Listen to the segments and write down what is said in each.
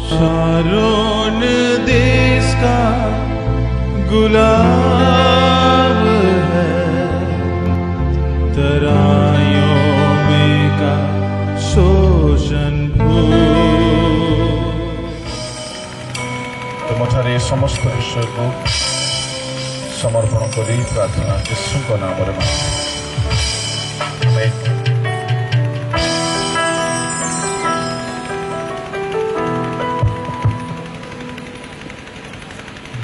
Sharon देश का गुलाब है, तराइयों में का शोषण फूल। तुमठारे समस्त विषय को समर्पण करी प्रार्थना यीशु का नाम रे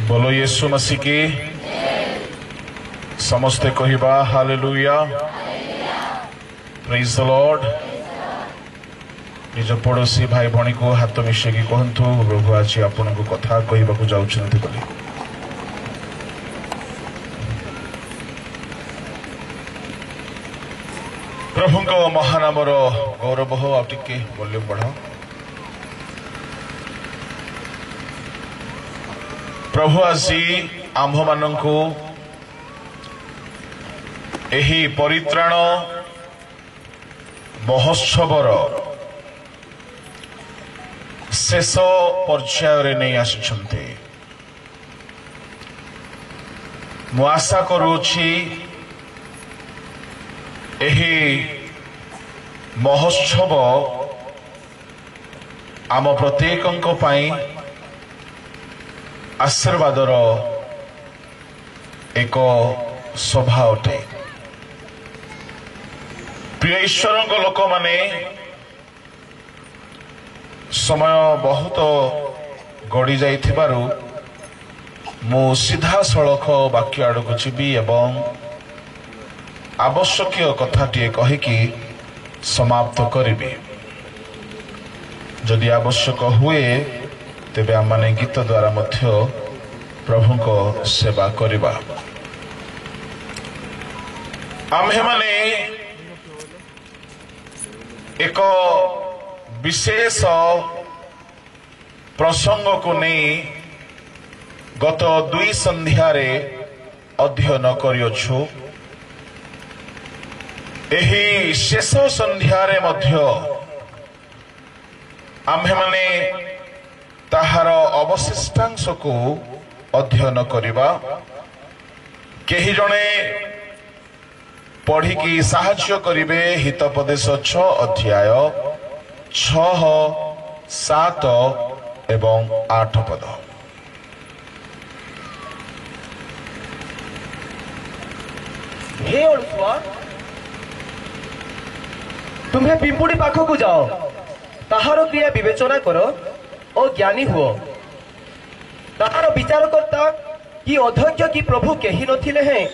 बोलो यीशु मसीह की समस्ते कहिबा हालेलुया, प्रेज द लॉर्ड। निज पड़ोसी भाई भणी को हाथ मिसेकी कहतु प्रभु आज आपन को कथा कहवाक जाउछन्ति बोली। प्रभु को महानामर गौरव हो आ टिके वॉल्यूम बढ़। प्रभु आसी आम्भ मानंकु एही परित्राण महोत्सवर शेष पर्याय नहीं आसुछन्ते। मु आशा करूछि एही महोत्सव आम प्रत्येकंक पाई आशीर्वादर एक सभा अटे। प्रिय ईश्वर लोक माने समय बहुत गड़ी जाइथिबारु मु सीधा सड़क वाक्य आड़क जीवी एवं आवश्यक कथाटीए कहीकि समाप्त करी। जदि आवश्यक हुए तेबे आम माने गीत द्वारा मध्य प्रभु को सेवा करिबा। आम्हे माने एक विशेष प्रसंग को नहीं गत 2 संध्यारे अध्ययन करियोछु। एही शेष संध्यारे मध्य आम्हे माने ताहार अवशिष्टांश को अध्ययन करिबा। केही जणे पढ़ी की साहाय्य करिवे हितोपदेश 6 अध्याय 6, 7 एवं 8 पद। हे अल्फा, तुम्हें पिंपुड़ी पाखक जाओ, ताहार क्रिया विवेचना करो और ज्ञानी हुओ। ताहार विचारकर्ता कि अध्यक्ष कि प्रभु केही नथिले हैं,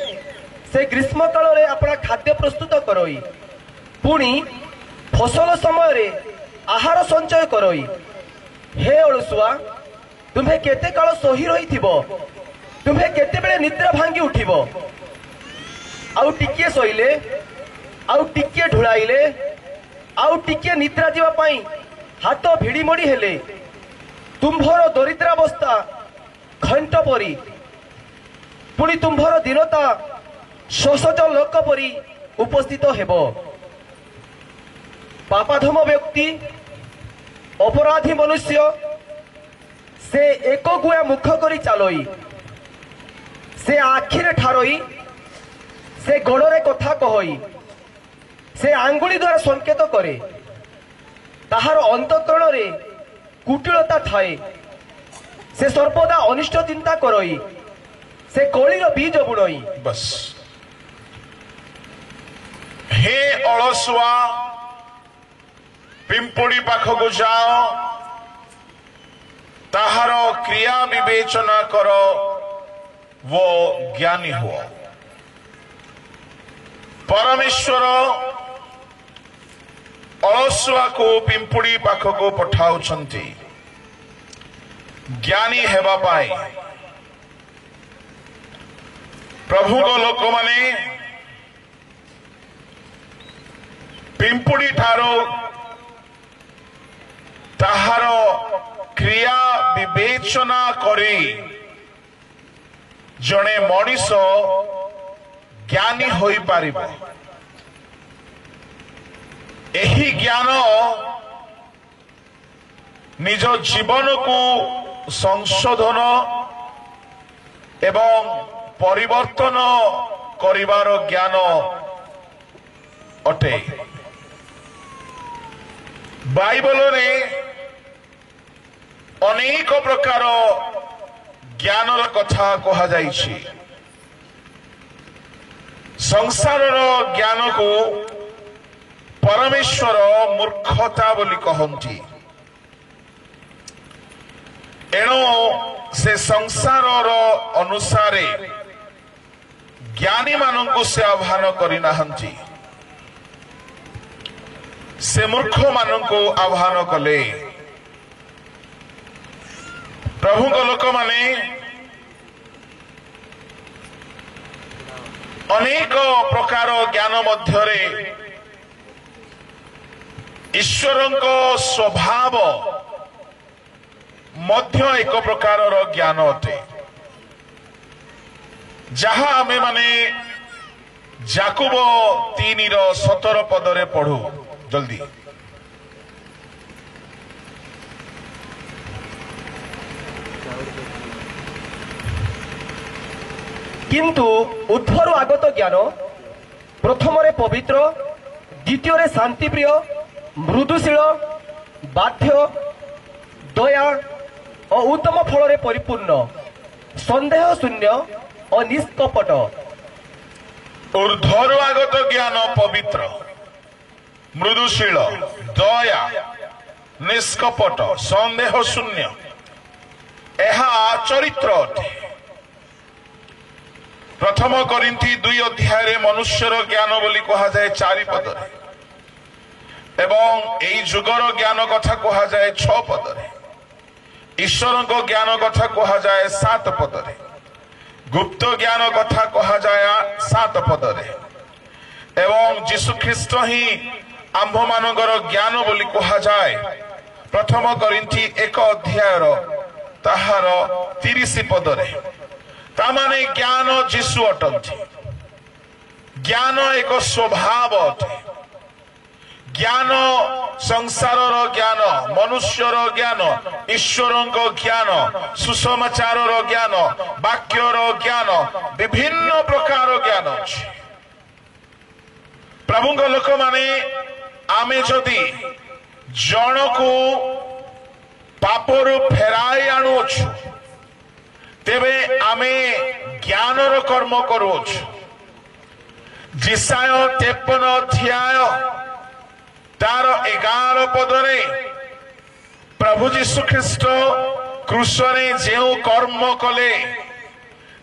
से ग्रीष्म काल रे अपना खाद्य प्रस्तुत करई, पुणी फसल समय रे आहार संचय करई। हे अलसुआ, तुम्हें केते काल सही रहिथिबो, तुम्हें केते बेले निद्रा भांगी उठिबो। आउ टिके सइले, आउ टिके ढुलाइले, आउ टिके निद्रा जीवा पाई हाथ भिड़ी मोड़ी हेले तुम्भर दरिद्रावस्था घंट परी, पुणी तुम्भर दीनता शोषज लोक परी उपस्थित हेबो। पापाधम व्यक्ति अपराधी मनुष्य से एक गुआ मुख करी चालोई, से आखिरे ठारोई, से गोड़े कथा कहई, से आंगुली द्वारा संकेत करे। ताहार अंतःकरण रे कुटिलता थाए, से सर्वदा अनिष्ट चिंता करई, से कलिर बीज बुणई। बस हे अलसुआ, पिंपुड़ी पाखक जाओ, ताहार क्रिया विवेचना करो, वो ज्ञानी हुओ। परमेश्वर अलसुआ को पिंपुड़ी पाखक पठाउछन्ति ज्ञानी हेबा पाई। प्रभु को लोक माने पिंपुड़ी ठारो ताहार क्रिया विवेचना करी जणे मनीष ज्ञानी होई पारिबो। एही ज्ञान निज जीवन को संशोधन एवं परिवर्तन करिवार ज्ञान अटे। बाइबल रे अनेक प्रकार ज्ञान कथा कहा जाइछि। संसार ज्ञान को परमेश्वर मूर्खता बोली कहती। एणु से संसार अनुसार ज्ञानी मानक से आह्वान करना से मूर्ख मानक आह्वान कले। प्रभु लोक माने अनेक प्रकार ज्ञान मध्यरे ईश्वर स्वभाव मध्य एक प्रकार ज्ञान अटे, जहा आमे माने याकूब 3:17 पदरे पढ़ू जल्दी। किंतु ऊर्ध्वर आगत ज्ञान प्रथम पवित्र, द्वितीय शांतिप्रिय, मृदुशील, बाध्य, दया और उत्तम फल रे परिपूर्ण, संदेह शून्य और निष्कपट। ऊर्ध्वर आगत ज्ञान पवित्र, मृदुशील, दया, निष्कपट, संदेह शून्य, यह चरित्र अटे। प्रथम कोरिन्थी 2 अध्याय मनुष्यर ज्ञान बोली कहा जाए 4 पदरे एवं एई जुगर ज्ञान कथा कहा जाए 6 पदरे। ईश्वर को ज्ञान कथा कहा जाए 7 पदरे। गुप्त ज्ञान कथा कहा जाए 7 पदरे एवं जीशु ख्रीष्ट ही आंभ मानकर ज्ञान बोली कहा जाए प्रथम कोरिन्थी 1 अध्याय ताहार 30 पदरे। तामाने ज्ञान जीशु अटंती। ज्ञान एक स्वभाव अटे। ज्ञान संसार ज्ञान, मनुष्यर ज्ञान, ईश्वर ज्ञान, सुसमाचार ज्ञान, वाक्यर ज्ञान, विभिन्न प्रकार ज्ञान अच्छे। प्रभु लोक माने आमे जदि जन को पापरु फेराई आणुछु तेबे आमे ज्ञानर कर्म करुछु। जिसाय 53 अध्याय तार 11 पदरे प्रभु जीशु ख्रीष्ट क्रूसरे जेउ कर्म कले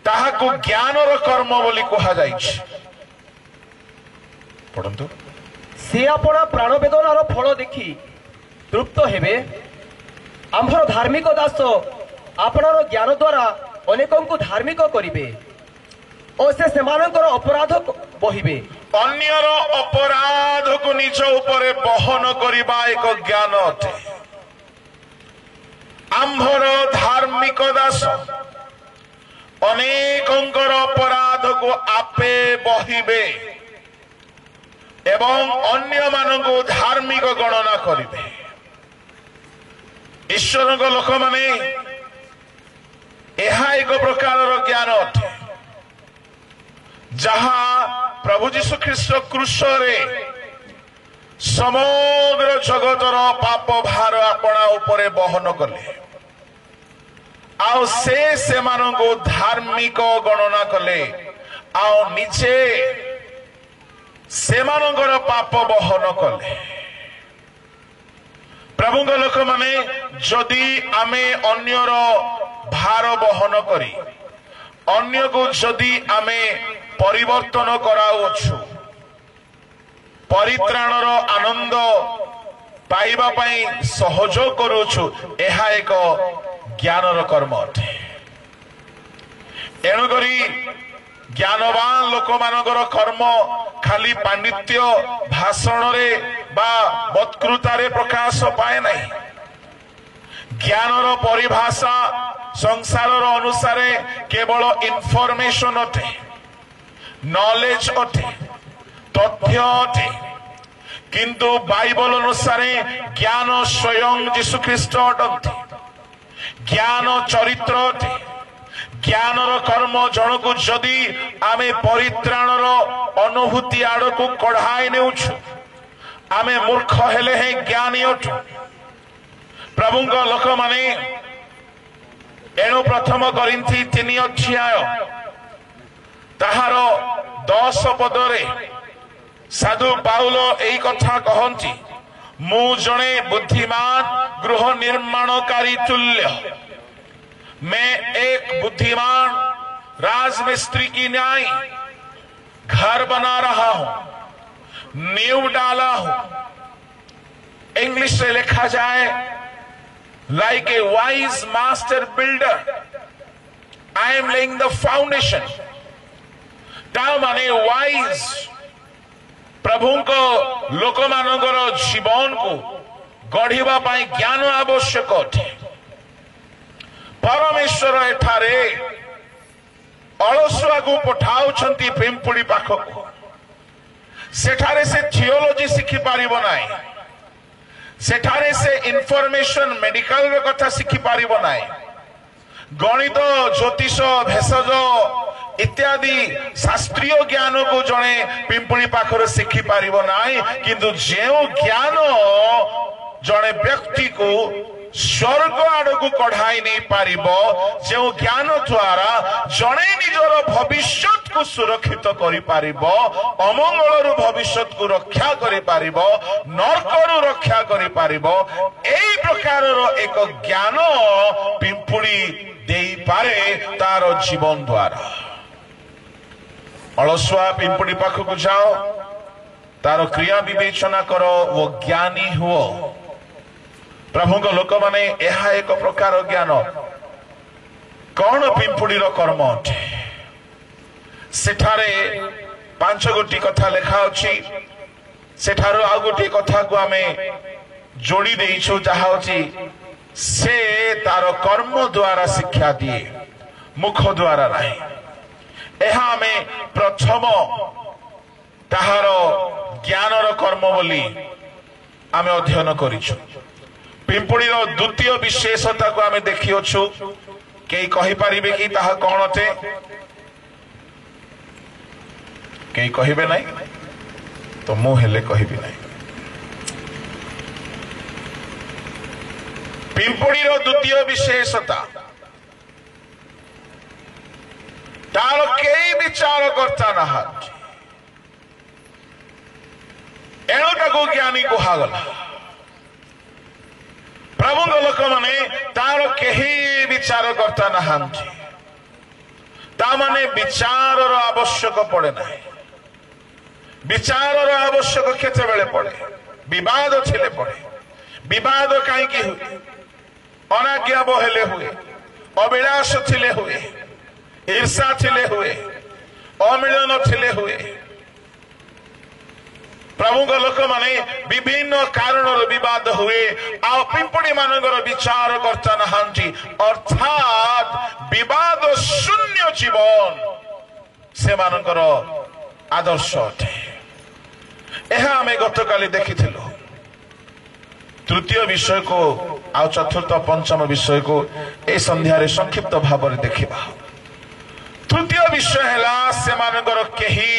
ताहाकु ज्ञानर कर्म बोली कहा जाइछि। पढन्तु। से अपना प्राण वेदनार फल देखि तृप्त हेबे। आम्भर धार्मिक दास आपणार ज्ञान द्वारा अनेकों को धार्मिक करिबे और से सेमानकर अपराध बहिबे। अन्यर अपराध को निज उपरे बहन करिबा एक ज्ञान अटे। आम्भर धार्मिक दास अनेकंकर अपराध को आपे बहिबे एवं अन्य मानक धार्मिक गणना करिबे। ईश्वर लोक माने यह एक प्रकार ज्ञान अटे, जहा प्रभु जीशु ख्रीष्ट क्रूसरे समग्र जगतर पाप भार अपना उपरे बहन कले आउ से मानको धार्मिक गणना कले आउ निजे से मानकर पाप बहन कले। प्रभु लोक माने जदि आमे अन्यर भार बहन करी अन्य को जदि आमे परिवर्तन कराउछु, परित्राणर आनंद पाइबा पाई सहयोग करूछु, यह एक ज्ञानर कर्म अटे। एणुकरी ज्ञानवान लोक मानकर कर्म खाली पांडित्य भाषण रे बा वक्तृतारे प्रकाश पाए नहीं। ज्ञानर परिभाषा संसारर अनुसारे केवल इनफॉरमेशन अटे, नॉलेज अटे, तथ्य अटे। किंतु बाइबल अनुसार ज्ञान स्वयं जीशु ख्रीस्ट अटंती ज्ञान चरित्र अटे ज्ञान कर्म जन को जदि आमे परित्राणर अनुभूति आड़ को कढ़ाई नेउछु आमे मूर्ख हेले हैं ज्ञानी अटु प्रभु लोक माने एणु प्रथम करिन्थी 3 अध्याय ताहार 10 पदरे साधु पाउल एई कथा कहंती मु जणे बुद्धिमान गृह निर्माणकारी तुल्य मैं एक बुद्धिमान राजमिस्त्री की न्याय घर बना रहा हूं नींव डाला हूं इंग्लिश से लिखा जाए like a wise master builder I am laying the foundation ता माने वाइज प्रभु को लोक मानकर जीवन को गढ़िबा पाई ज्ञान आवश्यक अटे परमेश्वर एठारे अलसुआ को पठाउछंती पिंपुड़ी पाखक सेठारे से थियोलॉजी शिखि पारिबो नाही सेठारे से इनफॉरमेशन मेडिकल रो कथा शिखि पारिबो नाही गणित ज्योतिष भेषज इत्यादि शास्त्रीय ज्ञान को जड़े पिंपुड़ी पाखर शिखि पारिबो नाही किंतु जेउ ज्ञान जड़े व्यक्ति को स्वर्ग आड़ को कढ़ाई नहीं पारिबो जो ज्ञान द्वारा जड़े निजर भविष्य को सुरक्षित करि पारिबो अमंगल भविष्य को रक्षा करि पारिबो नरकरु रक्षा करि पारिबो एई प्रकार एक ज्ञान पिंपुड़ी देई पारे तार जीवन द्वारा अलसुआ पिंपुड़ी पाखक जाओ तार क्रिया विवेचना करो वो ज्ञानी हुओ प्रभु लोक माने यह एक प्रकार ज्ञान कौन पिंपुड़ी कर्म अटे सेठारे 5 गोटी कथा लेखा अछि सेठारो आ गोटी कथा को आमे जोड़ी देइछु जहा अछि से तार कर्म द्वारा शिक्षा दिए मुख द्वारा नहीं यह आमे प्रथम ताहार ज्ञानर कर्म बोली आमे अध्ययन करिछु पिंपुड़ी द्वितीय विशेषता को आमे देखियोछु कई कहि परिबे कि ताहा कोन अटे कई कहिबे नहीं तो मु हेले कहिबे नहीं पिंपुड़ी द्वितीय विशेषता तार कई विचार करता ना एणु ताको ज्ञानी कुहागला प्रभु लोक माने तार केही विचार करता ना ताने विचार आवश्यक पड़े ना विचार आवश्यक केते बेले पड़े विवाद थिले पड़े विवाद कहीं हुए अनाज्ञा बहेले हुए अभिलाष थिले हुए ईर्षा थिले हुए अमिलन थिले हुए प्रभु लोक माने विभिन्न कारण विवाद हुए आ पिंपुड़ी मानकर विचार करता नहांती अर्थात विवाद शून्य जीवन से मानकर आदर्श अटे यह आमे गतकाली देखिथिलु तृतीय विषय को आ चतुर्थ पंचम विषय को ए संध्यारे संक्षिप्त भाव में देखिबा तृतीय विषय हैला से मानकर केही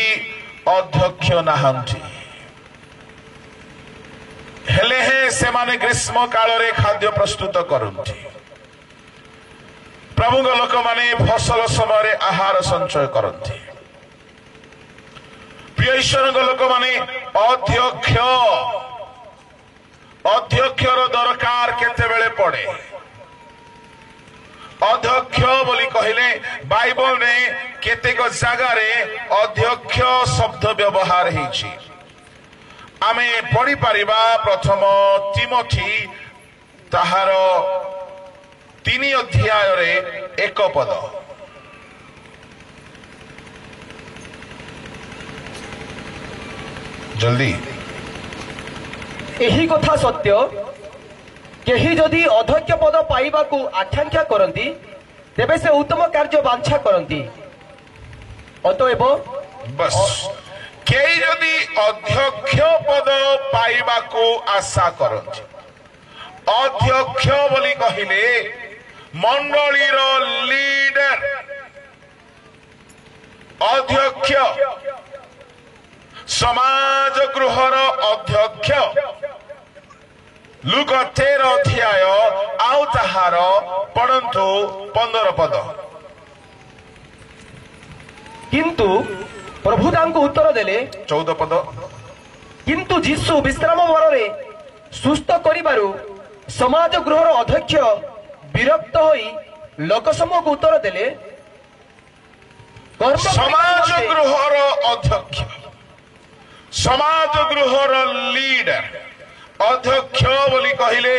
अध्यक्ष नहांती हेले हे से माने ग्रीष्म काल रे खाद्य प्रस्तुत करंती प्रभु लोक माने फसल समय आहार संचय करंती प्रिय ईश्वर लोक माने अध्यक्षर दरकार केते बेले पड़े अध्यक्ष बोली कहले बाइबल ने केतेक जगह रे अध्यक्ष शब्द व्यवहार हेछि आमे पढ़ी पारिबा प्रथम तिमोथी ताहार 3 अध्याय रे 1 पद जल्दी यही कथा सत्य केही जदि अध्यक्ष पद पाइबा को आकांक्षा करती तेबे से उत्तम कार्य बांछा करती अतएव बस केही जदि अध्यक्ष पद पाइबाको आशा करନ୍ତି अध्यक्ष बोली कहिले मंडलीर लीडर अध्यक्ष समाज गृहर अध्यक्ष लुक 13 अध्याय आउ ताहार पढ़ंतु 15 पद किंतु प्रभु तांको उत्तर देले 14 पद किंतु जीशु विश्राम वରରେ सुस्थ करिबारु समाज गृहर अध्यक्ष विरक्त होई लोकसमूह को उत्तर देले समाज गृहर अध्यक्ष समाज गृहर लीडर अध्यक्ष बोली कहिले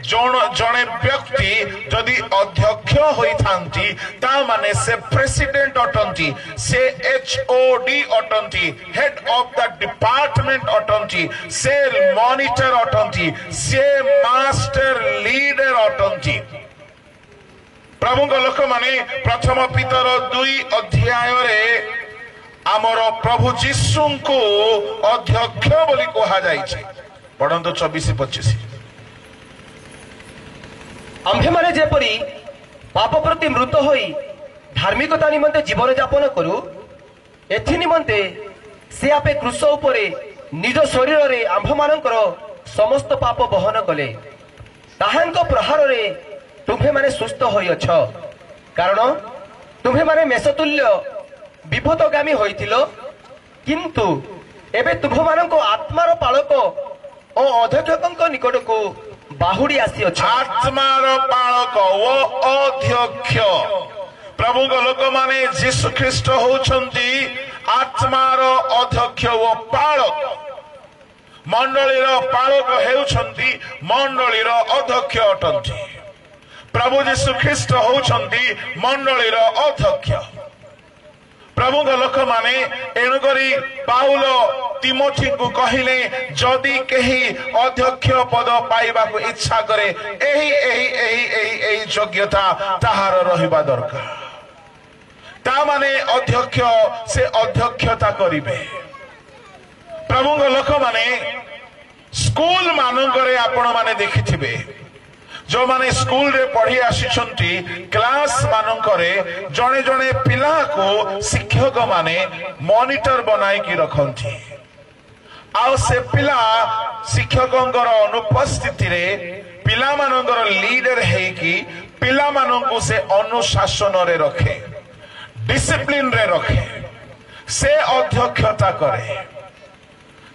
जने व्यक्ति जदि अध्यक्ष होई थांती ता माने से प्रेसिडेंट अटंती से HOD अटंती हेड ऑफ द डिपार्टमेंट अटंती से मॉनिटर अटंती से मास्टर लीडर अटंती प्रभु लोक माने प्रथम पीतर 2 अध्याय रे आमर प्रभु जीशु को अध्यक्ष बोली कहा जाइछे पढ़ंतु 24-25 आम्भे माने जेपरी पाप प्रति मृत होई धार्मिकता निमंते जीवन यापन करू एथि निमंते से आपे क्रूस उपरे निज शरीर रे आम्भ मानकर समस्त पाप बहन कले ताहांक प्रहार रे तुम्हे माने सुस्थ होई अछ कारण तुम्हे माने मेषतुल्य विपदगामी होइथिलो किंतु एबे तुम मानक आत्मार पालक ओ अध्यक्षक निकट को बाहुड़ी आसी अछि आत्मार पालक वो अध्यक्ष प्रभु लोक माने यीशु ख्रीष्ट होउछंती आत्मार अध्यक्ष वो पालक मंडलीर पालक हेउछंती मंडलीर अध्यक्ष अटंती प्रभु यीशु ख्रीष्ट होउछंती मंडलीर अध्यक्ष प्रभु लोक माने एणुकरी पाउल तिमोथी को कहिले जदि केही अध्यक्ष पद पाइबा को इच्छा करे एही योग्यता ताहार रहिबा दरकार ता माने अध्यक्ष से अध्यक्षता करिवे प्रभु लोक माने स्कूल मानकरे आपण माने देखिथिबे जो माने स्कूल रे पढ़ी आसिछंती क्लास मानकरे जणे जणे पिला को शिक्षक माने मॉनिटर बनाई की रखंती आउ से पिला शिक्षकंकर अनुपस्थिति रे पिला मानकर लीडर है कि पिला माननको से अनुशासन रे रखे डिसिप्लिन रे रखे से अध्यक्षता करे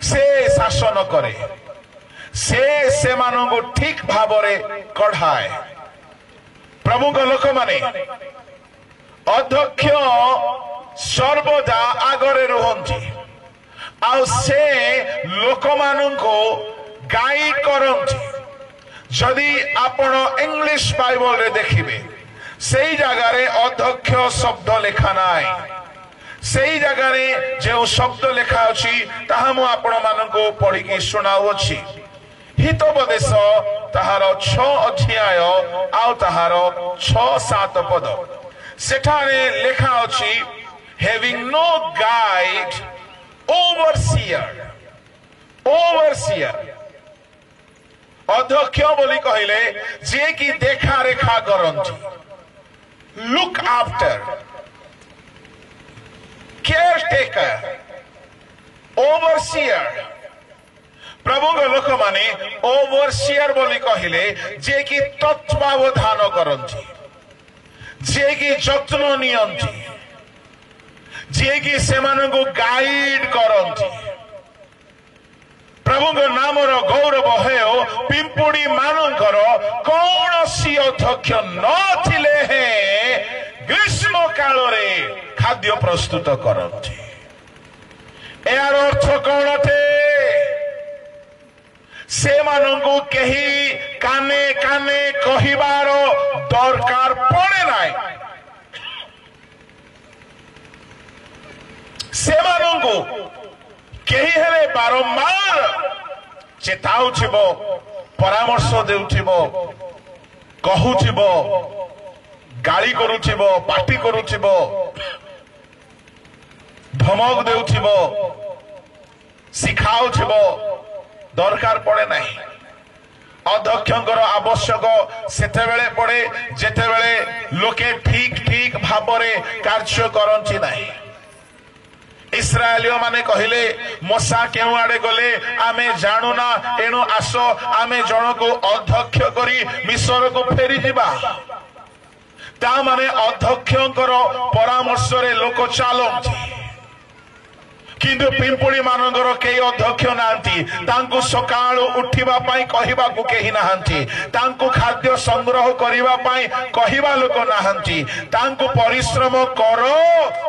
से शासन करे से माननको ठीक भावरे कढ़ाए प्रभु लोक माने अध्यक्ष सर्वदा आगरे रुहंती आ से लोक माननको गाइड करंती जदि आपण इंग्लिश बाइबल रे देखिबे सेही जगह रे अध्यक्ष शब्द लेखा नाय सेही जगह रे जे शब्द लेखा अछि ताहा मु आपण माननको पढी की सुनाउ अछि हितोपदेश ताहार 6 अध्याय आउ ताहार 6-7 पद सेठारे लेखा अछि हैविंग नो गाइड ओवरसीयर अध्यक्ष बोली कहिले जे कि देखा रेखा करंती look after caretaker overseer प्रभु लोक माने ओवरसीयर बोली कहिले जे कि तत्वावधान करंती जे कि जत्न नियंती जे कि सेमानंको गाइड करंती प्रभु नाम गौरव है पिंपुड़ी मानकर कौन सी अध्यक्ष नथिले हे ग्रीष्म काल रे खाद्य प्रस्तुत करंती यार अर्थ कौन थे से मानंको केही काने काने कहिबार दरकार पड़े नाय से मानंको केही हेले बारंबार चेताउथिबो परामर्श देउथिबो कहूथिबो गाली करूथिबो पार्टी करूथिबो धमक देउथिबो ଶିଖାଉଥିବ ଦରକାର ପଡେ ନାହିଁ। ଅଧ୍ୟକ୍ଷଙ୍କର ଆବଶ୍ୟକ ସେତେବେଳେ ପଡେ ଯେତେବେଳେ ଲୋକେ ଠିକ ଭାବରେ କାର୍ଯ୍ୟ କରନ୍ତି ନାହିଁ। ଇସ୍ରାଏଲୀୟ ମାନେ କହିଲେ ମୋଶା କେଉଁ ଆଡେ ଗଲେ ଆମେ ଜାଣୁନା, ଏଣୁ ଆସ ଆମେ ଜଣକୁ ଅଧ୍ୟକ୍ଷ କରି ମିଶରକୁ ଫେରିଯିବା। ତା ମାନେ ଅଧ୍ୟକ୍ଷଙ୍କର ପରାମର୍ଶରେ ଲୋକ ଚାଲନ୍ତି, କିନ୍ତୁ ପିମ୍ପୁଡ଼ି ମାନଙ୍କର କେହି ଅଧ୍ୟକ୍ଷ ନାହାନ୍ତି। ତାଙ୍କୁ ସକାଳୁ ଉଠିବା ପାଇଁ କହିବାକୁ କେହି ନାହାନ୍ତି, ତାଙ୍କୁ ଖାଦ୍ୟ ସଂଗ୍ରହ କରିବା ପାଇଁ କହିବା ଲୋକ ନାହାନ୍ତି, ତାଙ୍କୁ ପରିଶ୍ରମ କର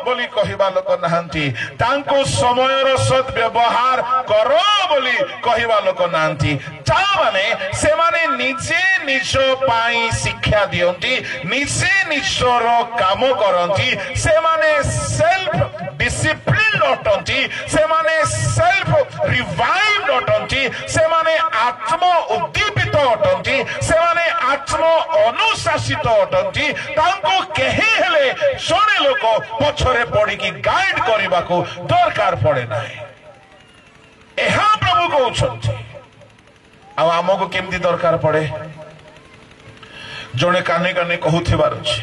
ବୋଲି କହିବା ଲୋକ ନାହାନ୍ତି, ତାଙ୍କୁ ସମୟର ସଦ୍ବ୍ୟବହାର କର ବୋଲି କହିବା ଲୋକ ନାହାନ୍ତି। ତାମାନେ ସେମାନେ ନିଜେ ନିଜ ପାଇଁ ଶିକ୍ଷା ଦିଅନ୍ତି, ନିଜେ ନିଜର କାମ କରନ୍ତି। ସେମାନେ ସେଲ୍ଫ ଡିସିପ୍ଲିନ୍ ଅଟନ୍ତି, ସେମାନେ ସେଲ୍ଫ ରିଭାଇଭ୍ ଅଟନ୍ତି, ସେମାନେ ଆତ୍ମ ଉଦ୍ଦୀପିତ ଅଟନ୍ତି, ସେମାନେ ଆତ୍ମ ଅନୁଶାସିତ ଅଟନ୍ତି। ତାଙ୍କୁ କେହି ହେଲେ ଜଣେ ଲୋକ ପଛରେ ପଡିକି ଗାଇଡ୍ କରିବାକୁ ଦରକାର ପଡେ ନାହିଁ। ଏହା ପ୍ରଭୁ କହୁଛନ୍ତି। ଆଉ ଆମକୁ କେମିତି ଦରକାର ପଡେ? ଜଣେ କାନେ କାନେ କହୁଥିବାର ଅଛି,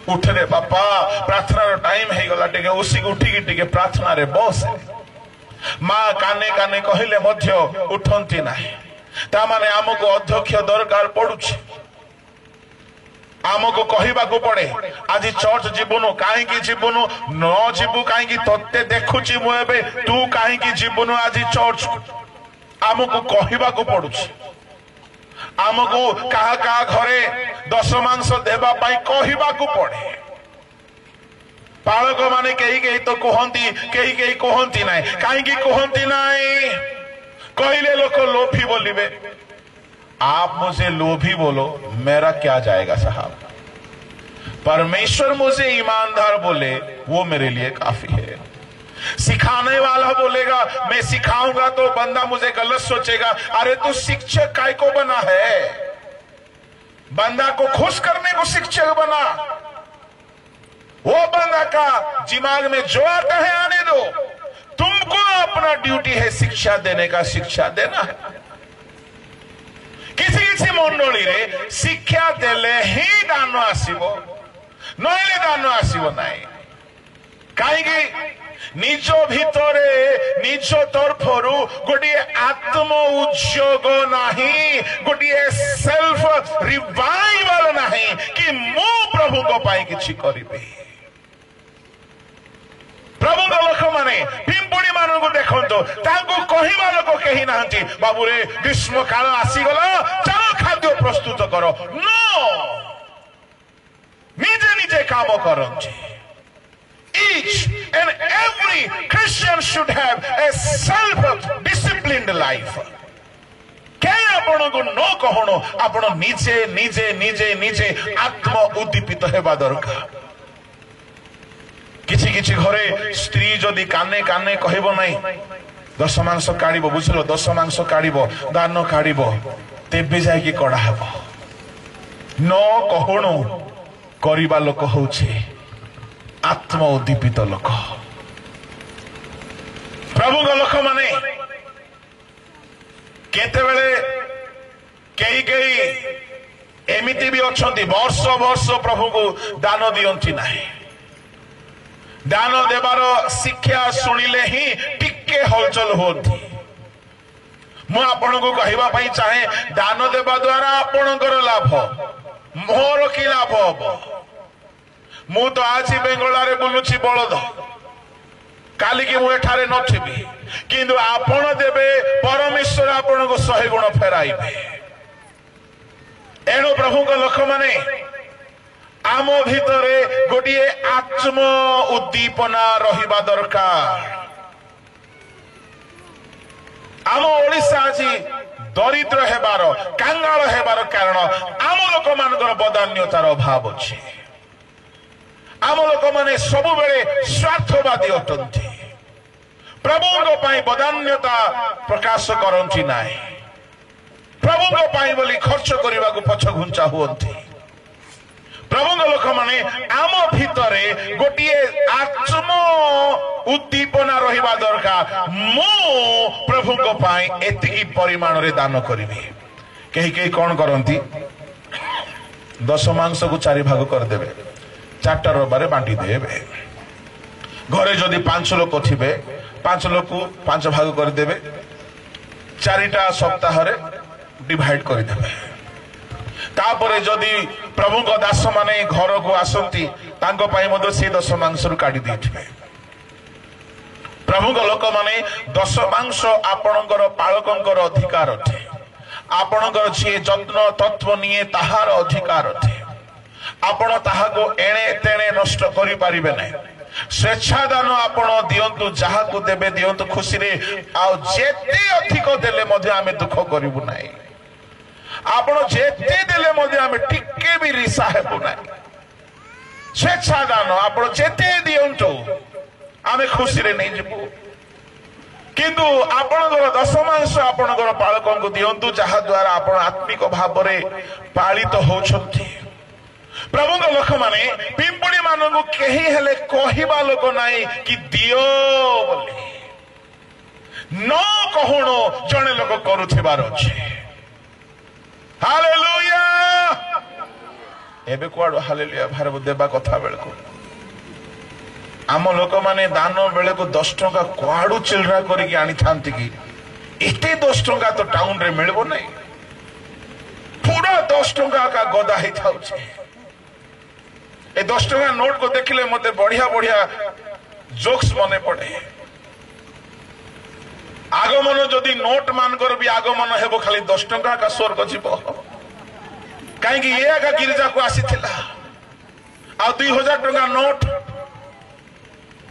ଉଠରେ ବାପା ପ୍ରାର୍ଥନାର ଟାଇମ ହେଇଗଲା, ଟିକେ ଉଠିକି ଟିକେ ପ୍ରାର୍ଥନାରେ ବସ। ମା କାନେ କାନେ କହିଲେ ମଧ୍ୟ ଉଠନ୍ତି ନାହିଁ। ତାମାନେ ଆମକୁ ଅଧ୍ୟକ୍ଷ ଦରକାର ପଡୁଛି। ଆମକୁ କହିବାକୁ ପଡେ ଆଜି ଚର୍ଚ୍ଚ ଯିବୁନୁ, କାହିଁକି ଯିବୁନୁ? ନ ଯିବୁ କାହିଁକି? ତତେ ଦେଖୁଛି ମୁଁ ଏବେ, ତୁ କାହିଁକି ଯିବୁନୁ ଆଜି ଚର୍ଚ୍ଚ? ଆମକୁ କହିବାକୁ ପଡୁଛି। ଆମକୁ କାହା କାହା ଘରେ ଦଶମାଂଶ ଦେବା ପାଇଁ କହିବାକୁ ପଡେ। ପାଳକ ମାନେ କେହି କେହି ତ କୁହନ୍ତି, କେହି କେହି କୁହନ୍ତି ନାହିଁ। କାହିଁକି କୁହନ୍ତି ନାହିଁ? କହିଲେ ଲୋକ ଲୋଭୀ बोलिबे। आप मुझे लोभी बोलो, मेरा क्या जाएगा साहब। परमेश्वर मुझे ईमानदार बोले, वो मेरे लिए काफी है। सिखाने वाला बोलेगा मैं सिखाऊंगा तो बंदा मुझे गलत सोचेगा। अरे तू शिक्षक काय को बना है? बंदा को खुश करने को शिक्षक बना। वो बंदा का दिमाग में जो आता है आने दो। तुमको अपना ड्यूटी है शिक्षा देने का, शिक्षा देना है। किसी किसी मंडली रे शिक्षा देले ही दान आसीबो, नहले दान आसीबो नाही। काहेकि निज भितरे निज तरफरु गोटे आत्म उद्योग नहीं, गोटे सेल्फ रिवाइवल नहीं कि मु प्रभु को पाई किछि करिबे। प्रभु लोक माने पिंपुड़ी मान को देखो, कहवा लोक कही ना बाबू रे ग्रीष्म काल आसीगला, चलो खाद्य प्रस्तुत करो। नो, निजे निजे काम करंती। Each and every Christian should have a self-disciplined life. क्या आपण को न कहणो, आपण निजे निजे निजे निजे आत्म उद्दीपित हेबा दरकार। किछि किछि घरे स्त्री जदि काने काने कहबो नाही, दशमांश काढिबो, बुझलो, दशमांश काढिबो, दान काढिबो, तेबे जाय कि कड़ा हेबो। न कहणो करिबा लोक होउछे आत्म उद्दीपित लोक। प्रभु लोक माने केते बेले कई कई एमिति भी अछंती वर्ष वर्ष प्रभु को दान दियंती नाही। दान देवार शिक्षा सुनिले ही टिके हलचल होती। मु आपण को कहवा पई चाहे, दान देवा द्वारा आपणकर लाभ, मोर की लाभ हबो? मु तो आज बेंगलारे बुलुची बलद, काली की मु एठारे नथिबी, किंतु आपण देबे, परमेश्वर आपण को 100 गुण फेराइबे। एणु प्रभु को लोक माने आम भितरे गोटे आत्म उद्दीपना रहिबा दरकार। आम ओडिशा आज दरिद्र हेबार, कांगाल हेबार कारण आम लोक मानकर बदान्यतार अभाव अछि। आम लोक माने सबु बेले स्वार्थवादी अटंती, प्रभु पाई बदान्यता प्रकाश करंती नाही। प्रभु पाई बोली खर्च करने को पछ घुंचा हुअंती। प्रभु लोक माने आम भितरे गोटे आत्म उद्दीपना रहिबा दरकार मु प्रभु को पाई एतिकी परिमाण रे दान करिबी कहीं कौन करती दशमांश को 4 भाग करदेवे 4टा रविवार बांटी देवे घरे जदि 5 लोक थे 5 लोक को 5 भाग करदेवे 4टा सप्ताह डिवाइड करदेवे तापर जदि प्रभु को दास माने घर को आसती से दशमांश काटी देथिबे प्रभु को लोक माने दशमांश आपणकर पालकंकर अधिकार अटे आपणकर जे जत्न तत्व निये ताहार अधिकार अटे आपण ताहाको एणे तेणे नष्ट करि पारिबे नै स्वेच्छादान आपण दियंतु जहा को देबे दियंतु खुशी रे आ जेते अधिक देले मध्ये आमे दुख करिबु नै आपण जेते देले मध्ये आमे टिके भी रिसा हेबु नै स्वेच्छादान आपण जेते दियंतु आमे खुशी रे नै जिबु किंतु आपणकर दशमांश आपणकर पालकों को दियंतु जहा द्वारा आपण आत्मिक भाव रे पालित होछंती प्रभु को लोक माने पिंपुड़ी मानू कहीं हेले कहवा लोक नाई कि दियो बोली न कहूणो जने लोक करुथिबार अछि हालेलुया एबे कुआडो हालेलुया भारत देबा कथा बेलको आम लोक माने दान बेले को 10 टंका कुआडू चिलरा करिक आनी थांती कि एते 10 टंका तो टाउन रे मिलबो नै पूरा 10 टंका का गदा ही थाउछे ए 10 टंका नोट को देखिले मते बढ़िया बढ़िया जोक्स मने पड़े आगमन जदि नोट मान कर भी आगमन हेबो खाली 10 टंका का स्वर्ग जीवो काहे कि ये आगा गिरजा को आसीथिला आ 2000 टंका नोट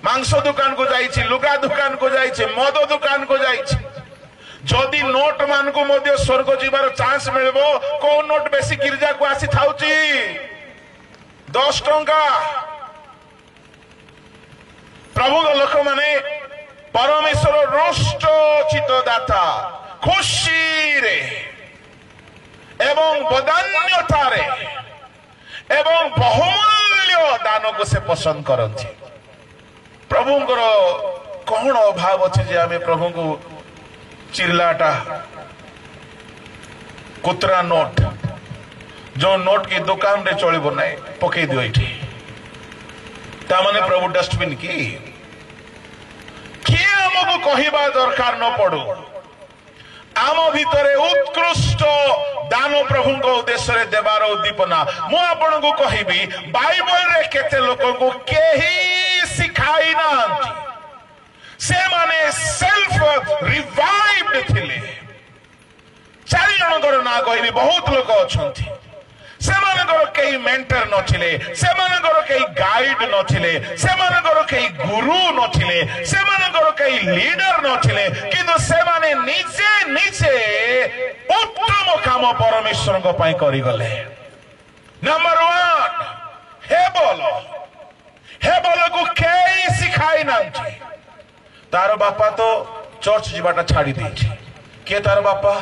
मांस दुकान को जाइछि लुगा दुकान को जाइछि मद दुकान को जाइछि जदि नोट मान को मध्य स्वर्ग जीवार चांस मिलबो को नोट बेसी गिरजा को आसी थाउछि 10 टंका प्रभु को लोक माने परमेश्वर रुष्ट चित्तदाता खुशी रे एवं बदान्यता रे एवं बहुमूल्य दान को से पसंद करती प्रभुंकर कौन अभाव अच्छे जे आमे प्रभु को चिल्लाटा कुतरा नोट जो नोट की दुकान रे चलिबो नै पकई दियो इठी ता माने प्रभु डस्टबिन की किए हमको कहिबा दरकार न पड़ो आम भितरे उत्कृष्ट दान प्रभु को उद्देश्य रे देबार उद्दीपना मु आपन को कहिबी बाइबल रे केते लोक को केही सिखाई नांती से माने सेल्फ रिवाइव्ड थिले 4 जनकर ना कहिबी बहुत लोक अछंती सेमानकर कई मेंटर नथिले सेमानकर कई गाइड नथिले सेमानकर कई गुरु नथिले सेमानकर कई लीडर नथिले किंतु सेमाने निजे निजे उत्तम काम परमेश्वर को पई करि गले नंबर 1 हेबल को कई सिखाई नांती तार बापा तो चर्च जीवाटा छाड़ी देछि के तार बापा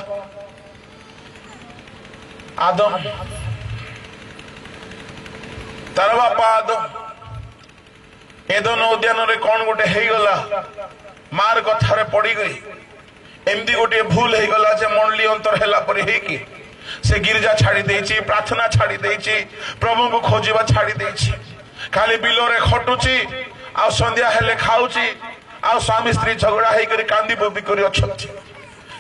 आदम तार बापा आदम एदन उद्यान रे कौन गोटे हे गला मार कथारे पड़ी गई एमदी गोटे भूल हे गला जे मंडली अंतर हेला परे हे कि से गिरजा छाड़ी देछि प्रार्थना छाड़ी देछि प्रभु को खोजिबा छाड़ी देछि खाली बिलो रे खटुची आ संध्या हेले खाउची आ स्वामी स्त्री झगड़ा हे करी कांदी बोबी करी अछंती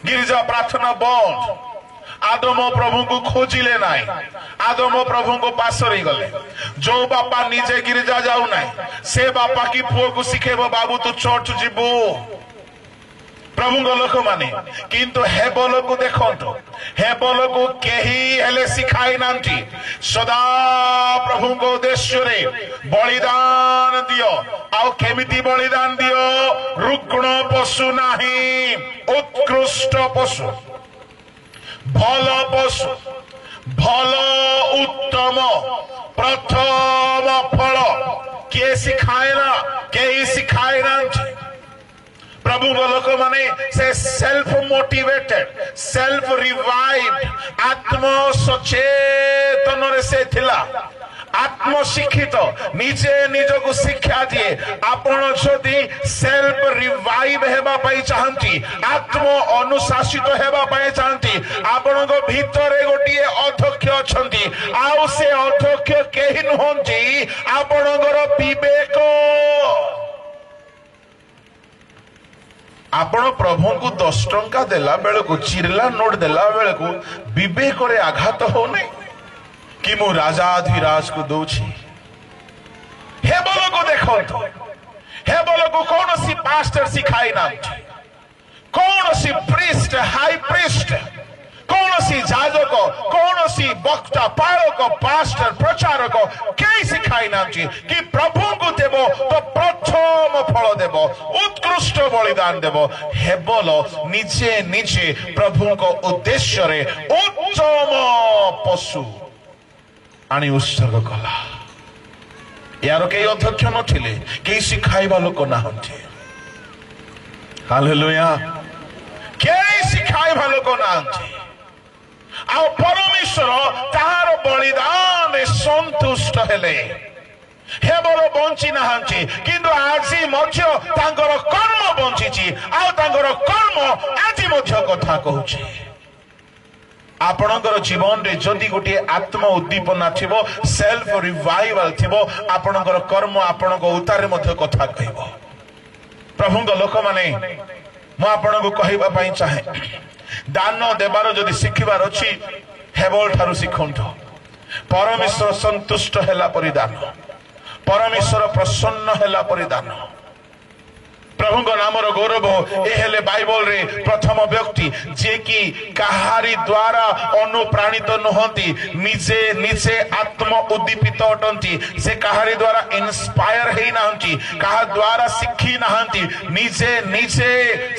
गिरजा प्रार्थना बंद आदम प्रभु को खोजिले नाई आदम प्रभु को पास रही गले जो बापा निजे गिरजा जाऊ नाई से बापा की पुओ को शिखेबो बाबू तू चर्च जीवो प्रभु को लोक माने किंतु हेबल को देखंतो हेबल को केही हेले सिखाई नांती सदा प्रभु को उद्देश्य रे बलिदान दियो आउ केमिति बलिदान दियो रुग्ण पशु नाही उत्कृष्ट पशु भल पशु भल उत्तम प्रथम फल किए सिखाए ना कई सिखाए ना प्रभु लोक माने से सेल्फ मोटिवेटेड सेल्फ रिवाइव्ड आत्म सचेतन रे से थिला आत्मशिक्षित निजे निजको शिक्षा दिए आपण जदि सेल्फ रिवाइव हेबा पई चाहंती आत्म अनुशासित हेबा पई चाहंती आपणको भितरे गोटिए अध्यक्ष अछंती आउ से अध्यक्ष केहि नहंती आपणकर विवेक आपण प्रभु को 10 टंका देला बेले को चिरला नोट देला बेले को विवेक रे आघात हो नहीं कि मु राजाधिराज को दौछि हे बोलो को देखो हे बोलो को कौन सी पास्टर सिखाई ना कौन सी प्रीस्ट हाई प्रीस्ट कौन सी जाजक कौन सी वक्ता पालक पास्टर प्रचारक कई सिखाई ना कि प्रभु को देव तो प्रथम फल देव उत्कृष्ट बलिदान देव हे बोलो निजे निजे प्रभु को उद्देश्य रे उत्तम पशु आनी उत्सर्ग कला यार कई अध्यक्ष नथिले कई सिखाइबा लोक नाहंती हालेलुया कई सिखाइबा लोक नाहंती आ परमेश्वर ताहार बलिदान संतुष्ट हेले हे बोलो बंची नाहंती किंतु आजी मध्य तांकर कर्म बंचीची आ तांकर कर्म आजी मध्य कथा कहूची आपणकर जीवन रे जदि गोटे आत्म उद्दीपना थिबो सेल्फ रिवाइवल थिबो आपणकर कर्म आपणक उतारे मध्य कथा कहबो प्रभुଙ୍କ लोक माने मु आपणको कहबा पई चाहे दान देबार जदि शिखिबार अछि हेबोल ठारू शिखंठ परमेश्वर संतुष्ट हेला परिदान परमेश्वर प्रसन्न हेला परिदान प्रभु नामर गौरव ए हेले बाइबल रे प्रथम व्यक्ति जे कि कहारी द्वारा अनुप्राणित नहंती निजे निजे आत्म उद्दीपित अटंती से कहारी द्वारा इंस्पायर हे नाहंती कहा द्वारा शिखी नाहंती निजे निजे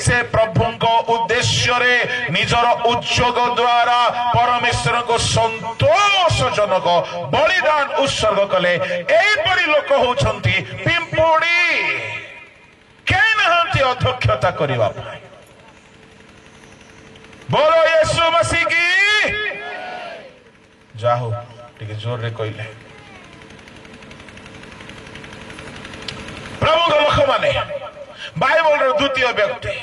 से प्रभु को उद्देश्य रे निजर उद्योग द्वारा परमेश्वर को संतोषजनक बलिदान उत्सर्ग कले एई परि लोक होछंती पिंपुड़ी अध्यक्षता करवा बोलो यीशु मसीह की जाओ टिके जोर रे कहले प्रभु लोक माने बाइबल रो द्वितीय व्यक्ति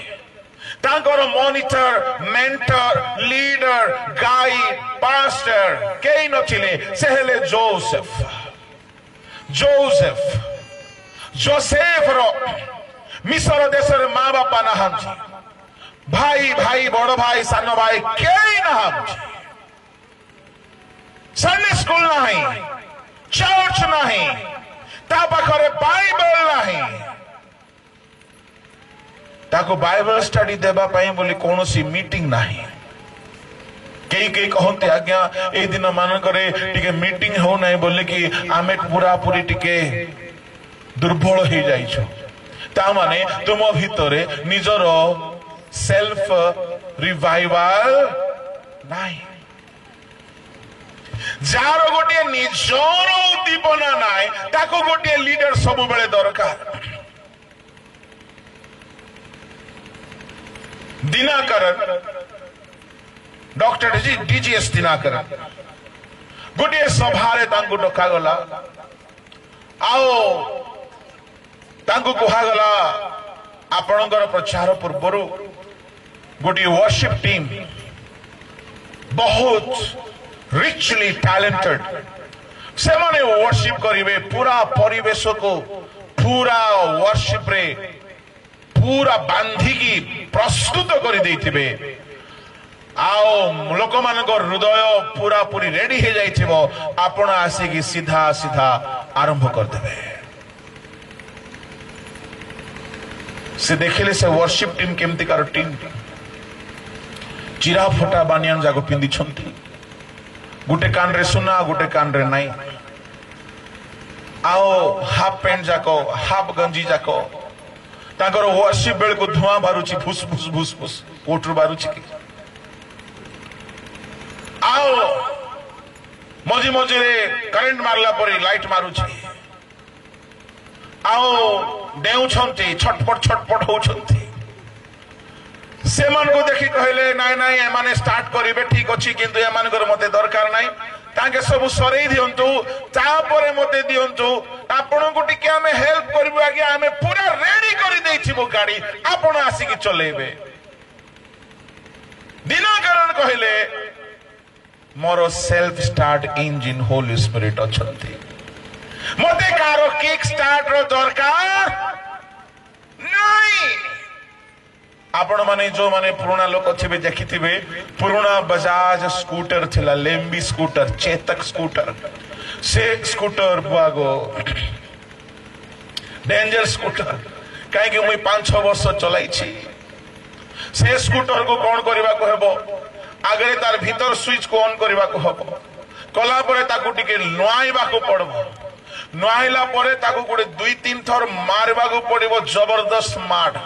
तांकर monitor mentor leader guide pastor केई नथिले से हेले जोसेफ रो मिस्र देश माँ बापा नहांती भाई भाई बड़ भाई सान भाई कई नहांती संडे स्कूल नहीं चर्च नहीं ता पाखरे बाइबल नहीं ताको बाइबल स्टडी देबा पई बोली कोनोसी मीटिंग नहीं कई कई कहते आज्ञा ए दिन मान करे टिके मीटिंग हो नहीं बोले कि आमे पूरा पूरी टिके दुर्बल हो जाइछो तामाने तुम भितरे निजर सेल्फ रिवाइवल नहीं जार गोटे निजर उद्दीपना नाय ताको गोटे लीडर सब बेले दरकार दिनाकरन डॉक्टर डीजीएस दिनाकरन गोटे सभारे तांको डका गला आओ तांको कहागला आपणकर प्रचार पूर्वर गोटे वर्शिप टीम बहुत रिचली टैलेंटेड से माने वर्शिप करिवे पूरा परिवेश को पूरा वर्शिप रे पूरा बांधिकी प्रस्तुत कर देथिबे आओ लोक मानक हृदय पूरा पूरी रेडी हो जाइथिबो आपण आसीकी सीधा सीधा आरंभ कर देबे से देखिले से वर्शिप टीम केमती कार टीम चिरा फटा बानियान जाको पिंदी छंती गुटे कान रे सुना गुटे कान रे नाही आओ हाफ पैंट जाको हाफ गंजी जाको ताकर वर्शिप बेल को धुआं बारुची फुस फुस फुस फुस कोठर बारुची की आओ मजी मजी रे करंट मारला परी लाइट मारुची आओ डेउ छंती छटपट होउछंती से मान को देखि कहले नाय नाय ए माने स्टार्ट करिवे ठीक अछि किंतु ए मान कर मते दरकार नाही ताके सब सरेई दियंतु तापरे मते दियंतु आपण को टिके हमें हेल्प करबो आगे हमें पूरा रेडी करि देइथिबो गाड़ी आपण आसी कि चलेबे दिनकरण कहले मोर self start engine holy spirit अछंती मते कारो किक स्टार्ट रो दरकार नहीं आपण माने जो माने पुराना लोक थिबे देखिथिबे पुराना बजाज स्कूटर थिला लेम्बी स्कूटर चेतक स्कूटर से स्कूटर बुआगो डेंजर स्कूटर काहे कि मुई 5-6 वर्ष चलाई छी से स्कूटर को कोन करबा को हेबो आगे तार भीतर स्विच को ऑन करबा को हेबो कला परे ताकू टिके नुआइबा को पड़बो नुआइला परे ताकू गुडे 2-3 थर मारबा को पड़िबो जबरदस्त मार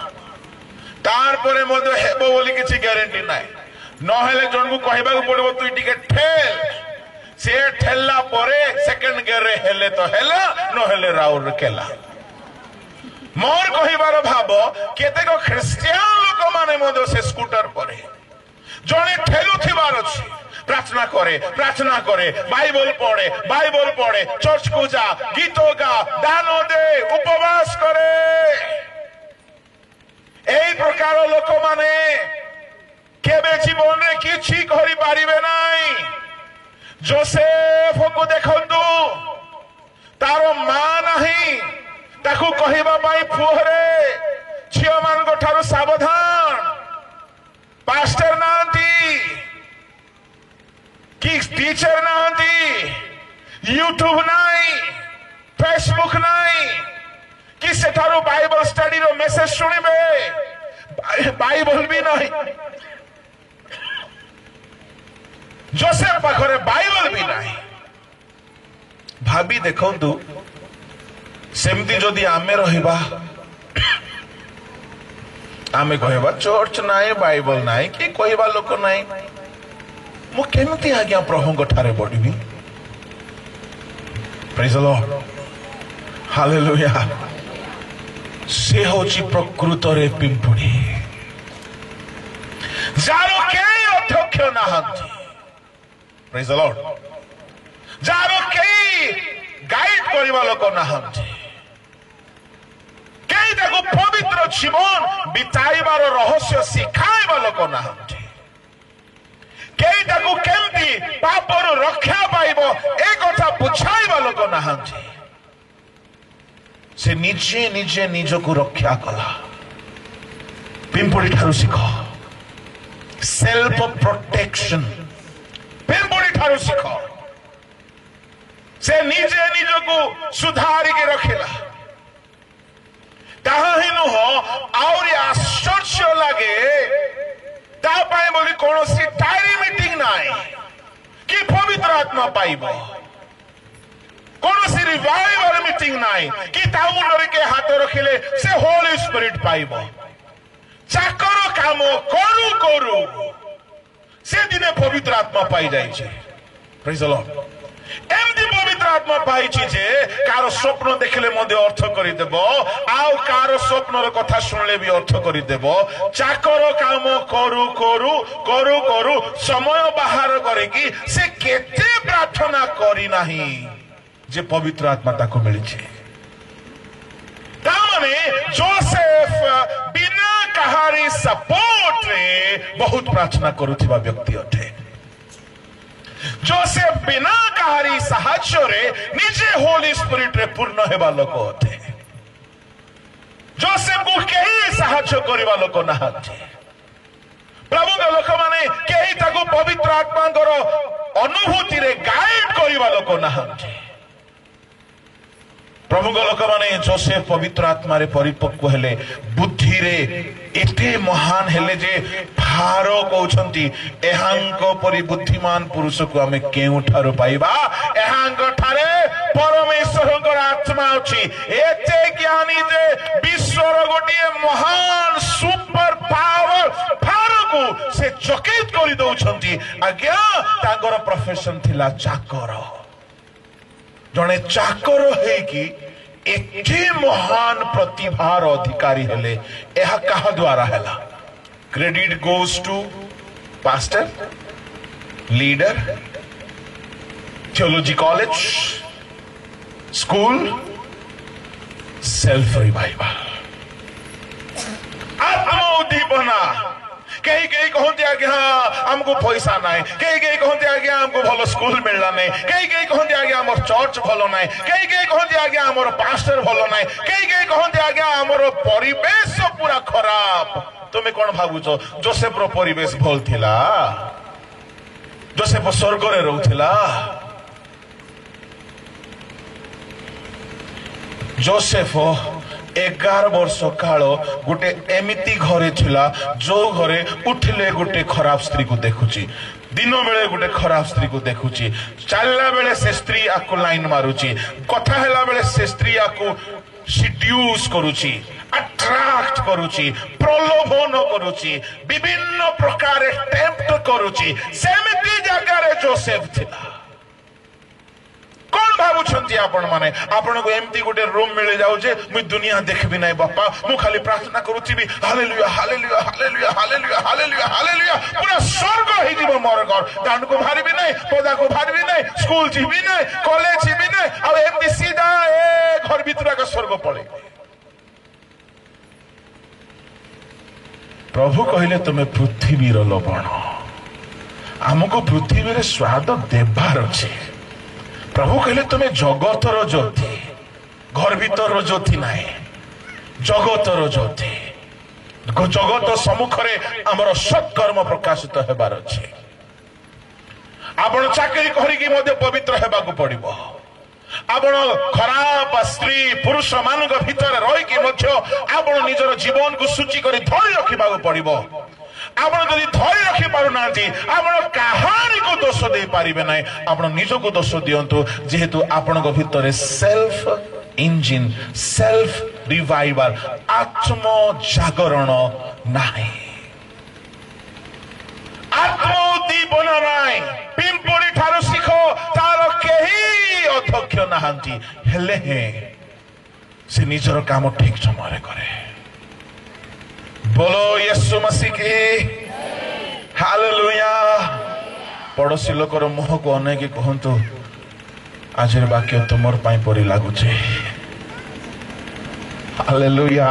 तार परे मधे हेबो बोली किछि ग्यारंटी नाइ न हेले जन को कहबा को पड़बो तू टिके ठेल से ठेलला परे सेकंड गियर रे हेले तो हेला न हेले राउर केला मोर कहिबार भाबो केते को ख्रिस्टियन लोक माने मधे से स्कूटर परे जने ठेलु थिबार अछि प्रार्थना करे बाइबल पढ़े चर्च को जा गीत गा दान दे उपवास करे एई प्रकार लोक माने केबे जीवन रे किछि करि पारिबे नाही जोसेफ को देखंतु तारो मां नाही ताकू कहिबा पाई पुहरे छियो मान को ठारो सावधान पास्टर नांती कि टीचर नांती यूट्यूब नाही फेसबुक नाही कि सेठारो बाइबल स्टडी रो मेसेज सुनिबे बाइबल भी नहीं जोसेफ पाखरे बाइबल भी नहीं भाभी देखंतु सेमती जदि आमे रहिबा आमे कहबा चर्च नाही बाइबल नाही कि कहबा लोक नाही मु केमती आज्ञा प्रभु को ठारे बढ़ी प्रेज द लॉर्ड हालेलुया से होची प्रकृत रे पिंपुड़ी जारो के अध्यक्ष नाहंती प्रेज द लॉर्ड जारो के गाइड करबा लोक नाहंती के ताको पवित्र जीवन बिताइबार रहस्य सिखाइबा लोक नाहंती केई ताकू केमती पापर रक्षा पाइबो ए कथा बुझाइबा लोक नाहंती से निजे निजे निज को रक्षा कला पिंपुड़ी ठारू सिख सेल्फ प्रोटेक्शन पिंपुड़ी ठारू सिख से निजे निज को सुधारी के रखिला ताहा ही नुह और आश्चर्य लगे तापाए बोली कौनसी डायरी मीटिंग नाई कि पवित्र आत्मा पाइब कौनसी रिवाइवल मीटिंग नाई कि तामुंडरे के हाथ रखिले से होली स्पिरिट पाइब चाकर काम करू करू से दिने पवित्र आत्मा पाई जाई छे प्रेज द लॉर्ड एमती पवित्र आत्मा पाई छी जे कार स्वप्न देखले मध्य अर्थ करि देबो आउ कार स्वप्नर कथा सुनले भी अर्थ करि देबो चाकर काम करू करू करू करू समय बाहर करे कि से केते प्रार्थना करी नाही जे पवित्र आत्मा ताको मिली छे तामाने जोसेफ बिना कहारी सपोर्ट रे बहुत प्रार्थना करूथिबा व्यक्ति अठे जोसेफ बिना कहारी साहाय्य रे निजे होली स्पिरिट रे पूर्ण हेबा लोक अटे जोसेफ को केही साहाय्य करिबा लोक नाहंती प्रभु के लोक माने केही ताको पवित्र आत्मा कर अनुभूति रे गाइड करिबा लोक नाहंती प्रभु के लोक माने जोसेफ पवित्र आत्मा रे परिपक्व हेले बुद्धि रे एते महान हेले जे फारो कहउछंती एहांक परि बुद्धिमान पुरुष को हमें केउ ठारो पाइबा एहांक ठारे परमेश्वरकर आत्मा अछि एते ज्ञानी जे विश्वर गोटिए महान सुपर पावर फारो को से चकित करि दउछंती आज्ञा तांगर प्रोफेशन थिला चाकर जने चाकर है कि एते महान प्रतिभार अधिकारी हेले एहा कहा द्वारा हैला credit goes to pastor leader theology college, school, self revival, आत्मा उद्दीपना। कहीं कहीं कहते आगे हाँ हमको पैसा नहीं, कहीं कहीं कहते आगे हमको भलो स्कूल मिलना नहीं, कहीं कहीं कहते आगे हमर चर्च भलो नहीं, कहीं कहीं कहते आगे हमर पास्टर भलो नहीं, कहीं कहीं कहते आगे हमर परिवेश पूरा खराब। तुम्हें कौन भावुचो जोसेफ रो परिवेश भल थिला? जोसेफ स्वर्ग रे रहउथिला। जोसेफ 11 वर्ष काल गोटे एमिति घरे थिला जो घरे उठिले गोटे खराब स्त्री को देखुची, दिन बेले गोटे खराब स्त्री को देखुची, चलला बेले से स्त्री आको लाइन मारुची, कथा हैला बेले से स्त्री आको सिड्यूस करुची, अट्रैक्ट करुची, प्रलोभन करुची, विभिन्न प्रकार टेम्प्ट करुची। सेमिति जगह जोसेफ थिला। कौन भावुछंती आपण माने आपण को एमती गोटे रूम मिले जाऊ जे मुई दुनिया देखबी नाही बापा, मु खाली प्रार्थना करूथिबी hallelujah hallelujah hallelujah hallelujah hallelujah hallelujah, पूरा स्वर्ग हे जीव मोर घर। दांड को भारीबी नाही, पौधा को भारीबी नाही, स्कूल जीबी नाही, कॉलेज जीबी नाही, आ एमती सीधा ए घर भीतर का स्वर्ग पळे। प्रभु कहिले तुमे पृथ्वी रो लवण, हमको पृथ्वी रे स्वाद देबार अछि। प्रभु कहले तुम्हें जगतर ज्योति, घर भीतर ज्योति नाही, जगतर ज्योति। जगत सम्मुखरे आमर सत्कर्म प्रकाशित हेबार अछि। आपण चाकरी करिकी मध्य पवित्र हेबाकू पड़िबो। आपण खराब स्त्री पुरुष मानक भीतर रही कि मध्य आपण निजर जीवन को सूची करी धरी रखिबाकू पड़िबो। आपण जदि धरी रखि पारु नांती आपण कहानी को दोष दे पारिबे नाही, आपण निज को दोष दियंतु जेहेतु आपण को भीतर सेल्फ इंजिन, सेल्फ रिवाइवल, आत्म जागरण नाही, आत्म उद्दीपन नाही। पिंपड़ी ठारू शिखो तार केही अध्यक्ष नाहांती, हेले हे से निजर काम ठीक समय करे। बोलो यीशु मसीह की हालेलुया। पड़ोसी लोकर मुह को अनेक कहतु आज वाक्य तुमर पाई परी लागुचे। Hallelujah,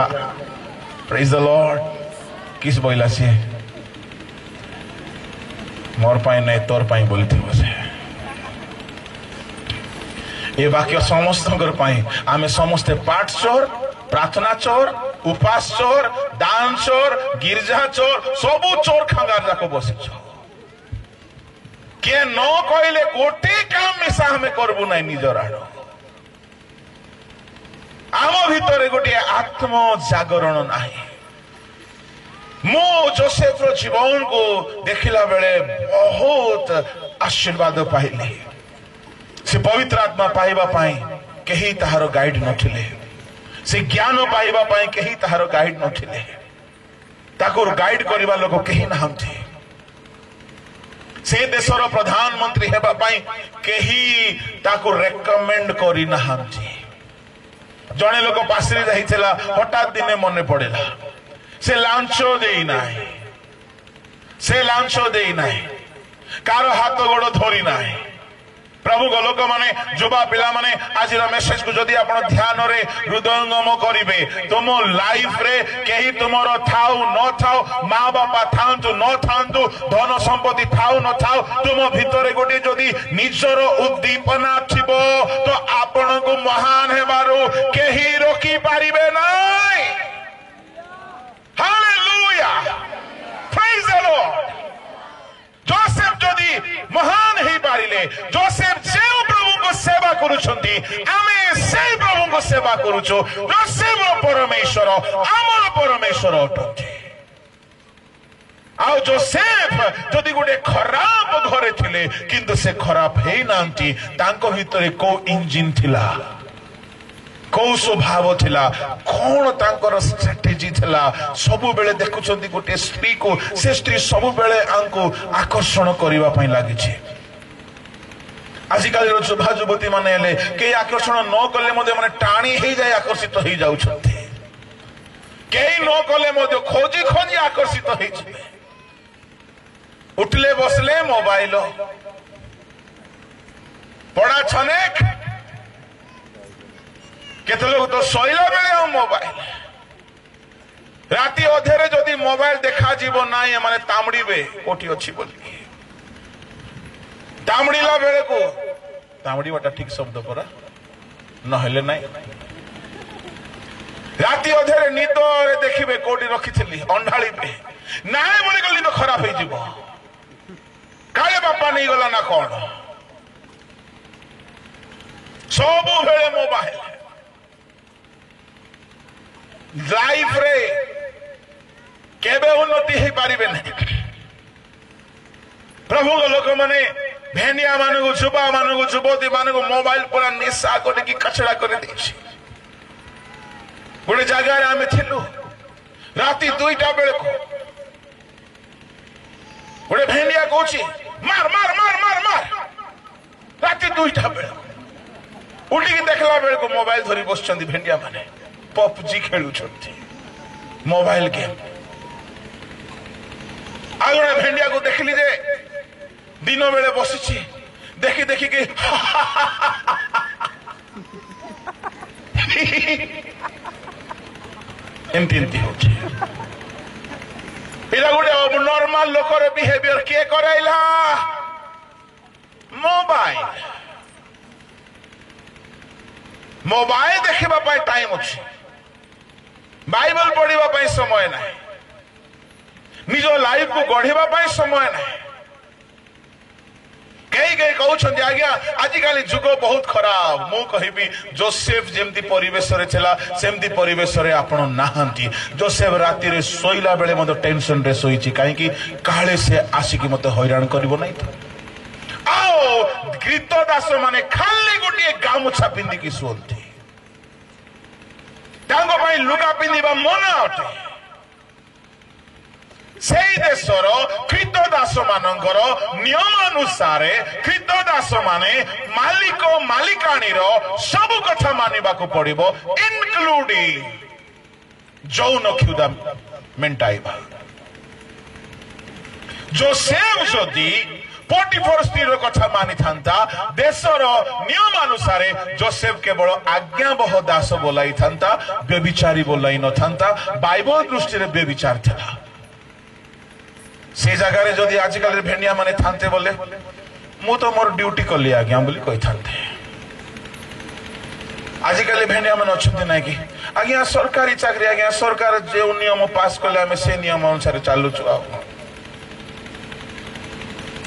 praise the Lord. किस बोला सी मोर पाई नहीं तोर पाई बोली थी बसे। ये वाक्य समस्त पाई आमे समस्ते पाठ चोर, प्रार्थना चोर, उपास चोर, दान चोर, गिरजा चोर, सबू चोर खंगार जाको बसी किए न कहले गोटे काम मिसा हमें करबू नहीं निजर आड़। आम भीतर गोटे आत्म जागरण नाही। मो जोसेफ जीवन को देखिला बेले बहुत आशीर्वाद पाइली। से पवित्र आत्मा पाइबा पाई केही ताहार गाइड नथिले, से ज्ञान पाइबा पाई केही ताहार गाइड नथिले, ताको गाइड करिबा लोक केही नाहंती। से देशर प्रधानमंत्री हेबा पाई केही ताको रेकमेंड करि नाहंती। जणे लोक पासरे जाइथिला हठात दिने मने पड़ेला, से लांचो देई नाही, से लांचो देई नाही, कार हाथ गोड़ धरी नाही। प्रभु को लोक माने युवा पिला माने आज मेसेज को जदि आपण ध्यान रे हृदयंगम करिवे, तुम लाइफ रे केही तुमरो थाउ न थाउ, माँ बापा थांतु न थांतु, धन संपत्ति थाउ न थाउ, तुम भीतर गोटे जदि निजर उद्दीपना थिबो तो आपण को महान हेबारो केही रोकी पारिबे नाही। Hallelujah, praise the Lord. Joseph जदि महान ही पारिले, जोसेफ जे प्रभु को सेवा करुछंती, आमे से प्रभु को सेवा करुछो। जोसेफ परमेश्वर आमर परमेश्वर अटंती। आउ जोसेफ जदि गोटे खराब घरे थिले किंतु से खराब हेई नांती, तांको भितरे को इंजिन थिला, को स्वभाव थिला, कौन तांकर स्ट्रेटेजी थिला। सबु बेले देखुछंती गोटे स्त्री को, से स्त्री सबु बेले आंको आकर्षण करिवा पई लागि छे। आजिकाली युवा युवती माने हेले के आकर्षण न कले मधे माने टाणी हे जाय आकर्षित हे जाउछंती, केही न कले मधे खोजी खोजी आकर्षित हे छे। उठले बसले मोबाइल, बड़ा छनेक केते लोग तो शोइला बेले मोबाइल राति अधेरे जदि मोबाइल देखा जीवो नाई माने तामड़ीबे कोठी अच्छी बोली तामड़ीला बेले को तामड़ी बाटा ठीक शब्द परा नहले नाई राति अधेरे निद देखिबे कोठी रखी अंधाड़ीबे नाई बोली गली तो खराब हो जीवो काले बापा नहीं गला ना कौन सबु बेले मोबाइल लाइफ रे केबे उन्नति हो पारिबे नहीं प्रभु लोक माने भेनिया मानू युवा मानू युवती मानू मोबाइल पूरा निशा करके कचड़ा कर गोटे जगार आम थिलु राति 2टा बेले को गोटे भेनिया कहूँ मार मार मार मार मार राति 2टा बेले उठिकी देखला बेले को मोबाइल धरी बस भेंडिया माने पबजी खेलु मोबाइल गेम आ गोटे भेंडिया को देखली जे दिन बेले बसी देखी देखी कि एमती पिला गोटे नॉर्मल लोकर बिहेवियर किए कराइला मोबाइल मोबाइल देखा टाइम अच्छी बाइबल पढ़ा समय ना निज लाइफ को गढ़ा समय ना कई कई कहते आज्ञा आजिकल जुग बहुत खराब मु कहि जोसेफ जमती परिवेश सेमती परिवेश आपण नहांती जोसेफ राति रे सोइला बेले मत टेंशन रे सोईची कहीं काले से आसिकी मत हैरान करिवो नहीं आओ गीतदास माने खाली गोटे गामुछा पिंधिकी शोलती लुगा पिंधा मन अटे से देशर कृतदास मानकर नियम अनुसार कृतदास माने मालिक मालिकाणी सब कथा मानिबा को पड़िबो इनक्लूडिंग जौन क्षुधा मेंटाइबा जोसेफ जदि पोटिफर स्त्री कथा मानि था देशर नियम अनुसार जोसेफ केवल आज्ञाबह दास बोलाई था व्यभिचारी बोलाई न था बाइबल दृष्टि व्यभिचार था से जगार जदि आजिकल भेंडिया माने थांते बोले मु तो मोर ड्यूटी कली आज्ञा बोली कही थांते आजिकल भेंडिया माने अच्छे ना कि आज्ञा सरकारी चाकरी आज्ञा सरकार जो नियम पास कले आम से नियम अनुसार चलुचु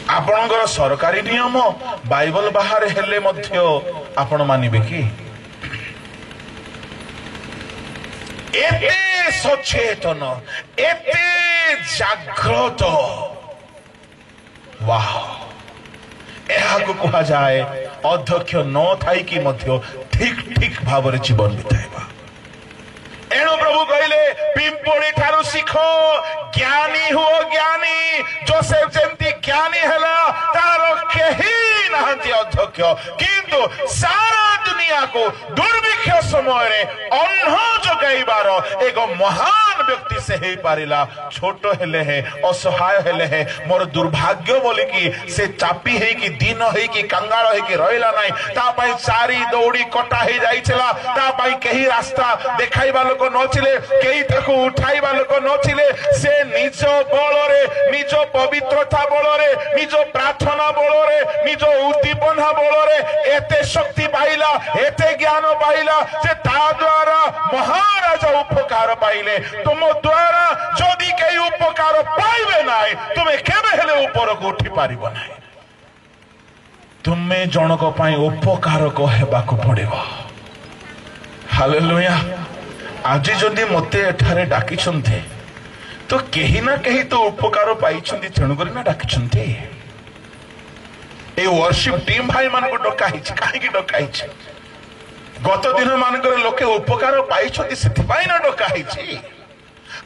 आपणकर सरकारी नियम बाइबल बाहर हेले मध्य आपण मानिबे कि एते सचेतन एते जाग्रत वाह यह कहा जाए अध्यक्ष न थाई कि मध्य ठीक ठीक भाव जीवन बिताइबा एणु प्रभु कहले पिंपुड़ी ठारू शिख ज्ञानी हुओ ज्ञानी जोसेफ जमती ज्ञानी हैला तार केही नाहंती अध्यक्ष किंतु सारा दुनिया को दुर्भिक्ष समय अन्न जगाइबार एक महान व्यक्ति से हे पारिला छोट हेले है असहाय हेले है मोर दुर्भाग्य बोली कि से चापी है कि दिन है कि कंगाल है कि रहिला नाही ता पई सारी दौड़ी कटा ही जाइछला ता पई केही रास्ता देखाइबा लोक नथिले केही ताको उठाइबा लोक नथिले से निज बलरे निज पवित्रता बलरे निज प्रार्थना बलरे निज उद्दीपना बलरे एते शक्ति पाइला एते ज्ञान पाइला से ता द्वारा महाराजा उपकार पाइले तुम द्वारा जदि केही उपकार पाइबे नाई तुमे केबे हेले ऊपर को उठी पारिबो नाई तुमे जनक पई उपकार को हेबाको पड़िबो हालेलुया आज जदि मते एठारे डाकी तो कहीं ना कहीं तो उपकार पाई तेणुक ना डाकी ए वर्शिप टीम भाई मान को डकाई कहीं डकाई गत दिन मानक लोके उपकार पाई ना डकाई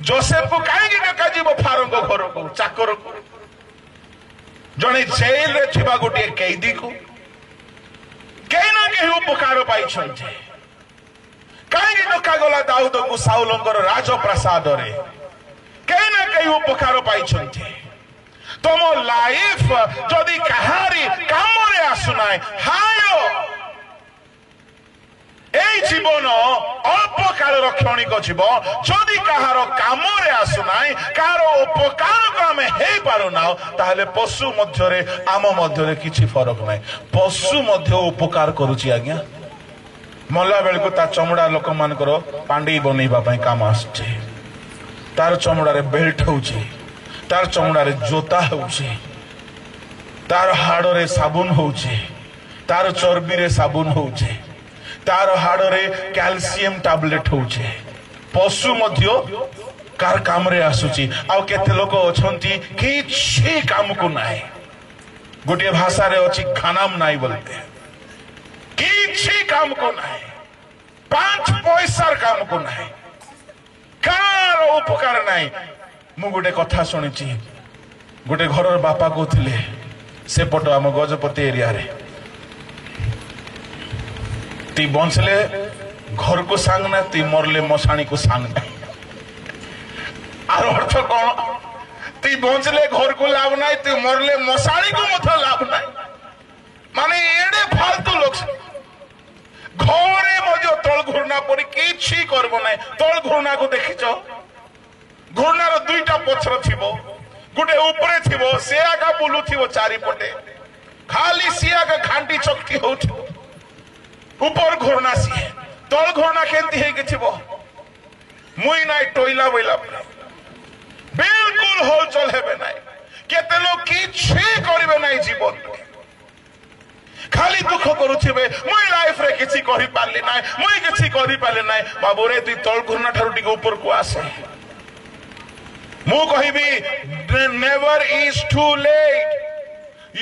जोसेफ को कहीं डका जीव फारों घर को चाकर को जड़े जेल रे थिबा गोटे कैदी को कहीं ना कहीं उपकार पाई कहीं डका गला दाऊद को साउलंकर राजप्रासाद रे कहीं ना कहीं उपकार पाई तुम लाइफ जदि कहारी काम आसुना हाय এই জীবন অল্প কালর ক্ষণিক জীব যদি কাহার কামরে আসু নাই কাহার উপকারক আমি হেই পারু না তাহলে পশু মধ্যে আম মধ্যে কিছু ফরক নাই পশু মধ্য উপকার করুছি আজ্ঞা মলা বেলକୁ ତା ଚମଡ଼ା ଲୋକମାନଙ୍କର ପାଣ୍ଡେଇ ବନେଇବା ପାଇଁ କାମ ଆସୁଛି ତାର ଚମଡ଼ାରେ ବେଲ୍ଟ ହଉଛି ତାର ଚମଡ଼ାରେ ଜୋତା ହଉଛି ତାର ହାଡରେ ସାବୁନ ହଉଛି ତାର ଚର୍ବିରେ ସାବୁନ ହଉଛି तार हाड़े कैल्शियम टैबलेट होचे पशु मध्य कार काम रे आसुची आ केते लोक अछंती किछि काम को नाही गोटे भाषा रे अछि खानाम नाही बोलते किछि काम को नाही 5 पैसार काम को नाही कार उपकार नाही मु गोटे कथा सुनिची गोटे घरर बापा कहथिले से पटो हम गजपति एरिया रे ती बंचले घर को सांग ना ती मरले मशाणी को सांग ना आर अर्थ कौन ती बंचले घर को लाभ ना ती मरले मशाणी को मत लाभ ना माने एडे फालतू लोग घरे मजो तल घुरना परी किछि करबो नै तल घुरना को देखिचो घुरना रो दुईटा पछर थिबो गुटे ऊपरे थिबो से आगा बुलु थिबो चारि पटे खाली सिया का घांटी चक्की होथिबो ऊपर घोरना सी तल घोरना केंती है कि मुई नाई टोइला बोइला बिल्कुल हलचल हेबे नाई केते लोग किछि करिवे नाई जीवन खाली दुख करूथिबे मुई लाइफ रे किछि करि पारली नाई मुई किछि करि पारली नाई बाबू रे तू तल घोरना ठारू टिके ऊपर को आसे मु कहिबी never is too late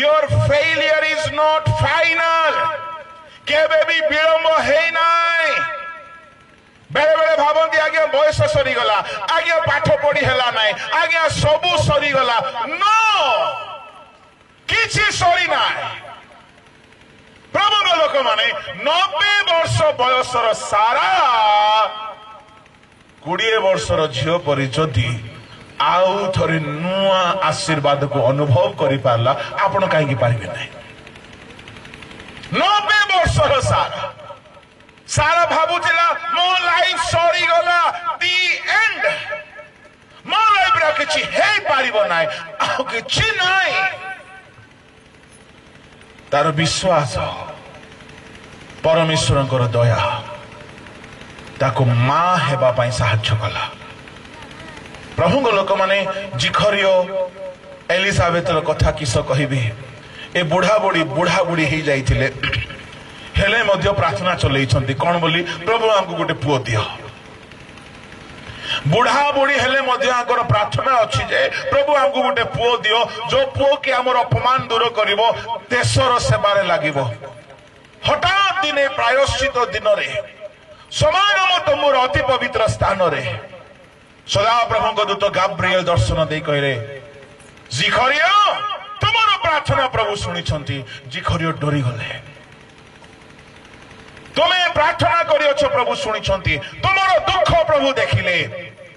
your failure is not final केबे भी विलंब है नाई बेले बेले भावंती आगे बयस सरी गला आगे पाठ पढ़ी हेला नाई आगे सबू सरी गला नो किछि सरी नाई प्रभु लोक माने 90 वर्ष बयसर सारा 20 वर्षर झियो परि जदि आउ थरी नुआ आशीर्वाद को अनुभव करि पारला आपण काहे की पारिबे नाई 90 वर्षर सारा सारा भावुला मो लाइफ सरी गला दी एंड मो लाइफ रा किछि हे पारिबो नाई आ किछि नाई तार विश्वास परमेश्वरंकर दया ताको मां हेबा पई सहाय्य कला प्रभुଙ୍କ लोक माने जिखरियो एलिजाबेथर कथा किस कहिबे ए बुढ़ा बुढ़ी ही जाइथिले हेले मध्य प्रार्थना चलैछंती कोन बोली प्रभु हमको गोटे पुओ दियो बुढ़ा बुढ़ी हेले मध्य आकर प्रार्थना अछि जे प्रभु हमको गोटे पुओ दियो जो पुओ के हमर अपमान दूर करिवो देशर सेवारे लागिवो हठात दिने प्रायश्चित दिन रे समागम तमुर अति पवित्र स्थान रे सदा प्रभुଙ୍କ दूत गाब्रिएल दर्शन दे कहले जिखरियो तुमर प्रार्थना प्रभु शुणी जिखरियो डरी गले तुम्हें प्रार्थना करियछ प्रभु शुणी तुमर दुख प्रभु देखिले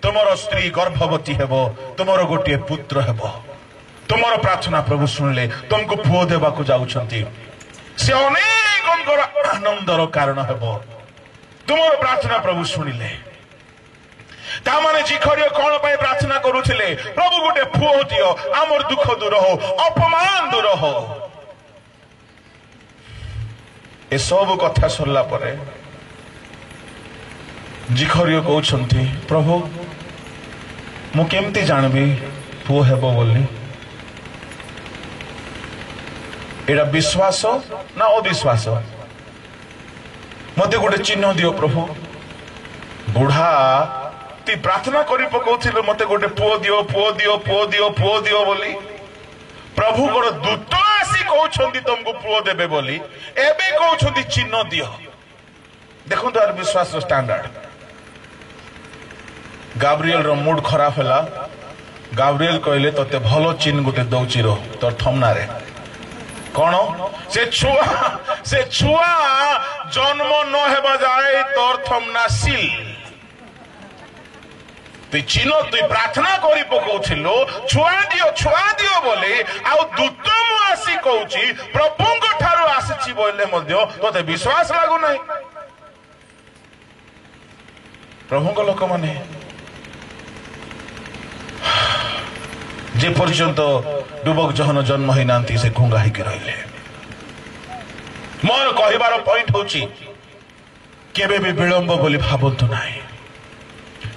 तुमर स्त्री गर्भवती हेबो तुमर गोटे पुत्र हेबो तुमर प्रार्थना प्रभु शुणिले तुमको पुओ देबा को जाउछंती से अनेकंकर आनंदर कारण हेबो तुमर प्रार्थना प्रभु शुणिले ता माने जिखरियो कोन पय प्रार्थना करूथिले प्रभु गोटे पुओ दियो आमर दुख दूर हो अपमान दूर हो ए सब कथा सरला परे जिखरियो कहउछंती प्रभु मु केमती जानबी पुओ हेबो बोली एडा विश्वास ना अविश्वास मते गोटे चिन्ह दियो प्रभु बुढ़ा ती प्रार्थना करी पकाउथिले मते गोटे पुओ दियो पुओ दियो पुओ दियो पुओ दियो बोली प्रभु को दूत आसी कहउछंती तुमको पुओ देबे बोली एबे कहउछंती चिन्ह दियो देखो तो विश्वास रो स्टैंडर्ड गाब्रिएल रो मूड खराब हला गाब्रिएल कहले तते भलो चिन्ह गोटे दउची रो तोर थमना रे कौन से छुआ जन्म न हेबा जाए तोर थमना सिल तु चिन्ह तु प्रार्थना करी पकाउथिलो छुआ दियो बोले आउ दूत मु आसी कहूची प्रभुंक ठारू आसीची बोले मध्य तोते विश्वास लागू नहीं। प्रभुंक लोक माने जे पर्यंत डुबक जहन जन्म होई नांती से गुंगा ही रहिले। मोर कहबार पॉइंट होची केबे भी विलंब बोली भाबंतु नाही।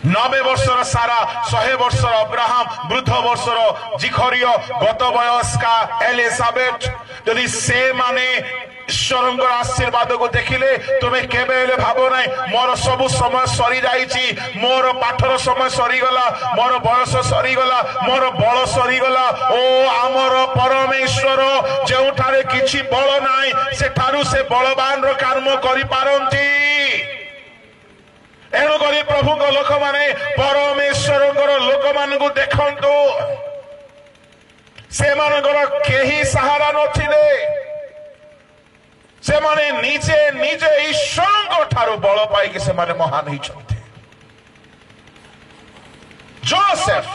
90 वर्षर सारा 100 वर्षर अब्राहम वृद्ध वर्षर जिखरिय गत वयस्का एलिजाबेथ यदि से माने ईश्वर आशीर्वाद को देखिले तुम्हें केबे भाव ना मोर सब समय सरी जाइछि, मोर पाठर समय सरीगला, मोर बयस सरीगला, मोर बल सरीगला। ओ आमर परमेश्वर जेउठारे किछि बल नाई सेठारु से बलवान रो कर्म करि पारंती। एणु करी प्रभु को लोक माने परमेश्वर लोक मान को देखंतु से मानकर केही सहारा नथिले, से माने निजे निजे ईश्वर ठारू बल पाई से माने महान होइछन्ते। जोसेफ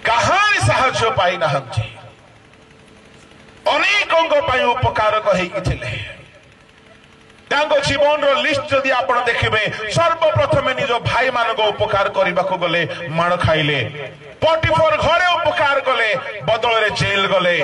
कहानी साहाଯ୍ୟ पाई नाहंती, अनेकों पाई उपकार कहिथिले। तांको जीवन रो लिस्ट जदि आपण देखिबे सर्वप्रथमे निज भाई मानको उपकार करबाकू गले माण खाइले, पोटिफर घरे उपकार कले बदल रे जेल गले,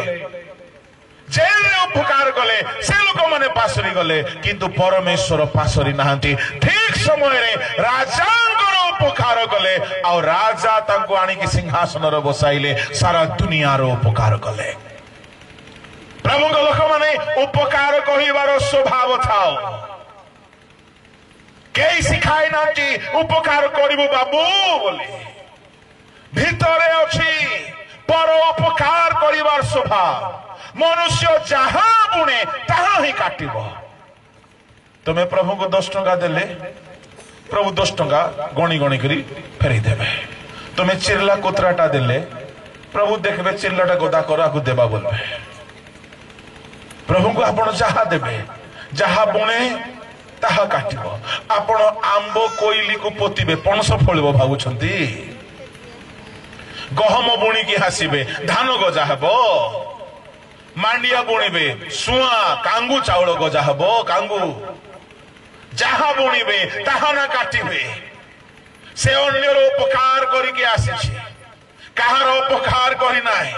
जेल रे उपकार कले से लोक माने पासरी गले किंतु परमेश्वर पासरी नाहंती। ठीक समय रे राजांकर उपकार कले आ राजा तांको आनी कि सिंहासन रे बसाइले, सारा दुनिया रो उपकार कले। प्रभु को लोक माने उपकार कहिबार स्वभाव थाओ, केई सिखाई नांती उपकार करिबो बाबू बोली, भितरे अछि पर उपकार करिबार स्वभाव। मनुष्य जहां बुणे तहां ही काटिबो। तुम्हें प्रभु को 10 टंका देले प्रभु 10 टंका गणी गणी करी फेरी देबे। तुम्हें चिरला कोतराटा देले प्रभु देखबे चिरलाटा गोदा करा को देबा बोलबे। प्रभु को आपण जहा देबे जहा बुणे ताहा काटिबो। आपण आंबो कोइली को पोतिबे पणस फळिबो भाबुछंती, गहम बुणी की हासिबे धान गजा हबो, मांडिया बुणीबे सुआ कांगू चाउल गजा हबो, कांगू जहा बुणीबे ताहा ना काटिबे। से अन्यर उपकार करिके आसीछि, काहार उपकार करि नाही।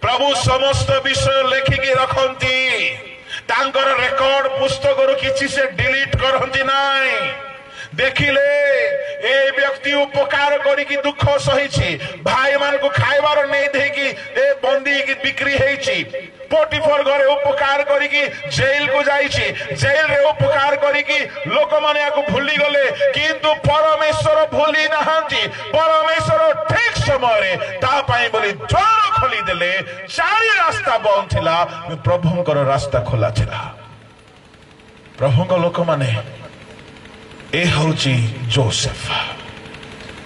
प्रभु समस्त विषय लेखिकी रखंती, तांकर रेकर्ड पुस्तक किछि से डिलीट करंती नाही। देखिले ए व्यक्ति उपकार करिकी दुख सहिछि, भाई मान को खाइबार नहीं देकी ए बंदी की बिक्री हेछि, पोटिफर घरे उपकार करिकी जेल को जाइछि, जेल रे उपकार करिकी लोक माने आको भूली गले किंतु परमेश्वर भूली नाहंती। परमेश्वर ठीक समय रे ता पाई बोली द्वार खोली देले, चारि रास्ता बंद थिला, प्रभुंकर रास्ता खोला थिला। प्रभुंक लोक माने ए हौची जोसेफ,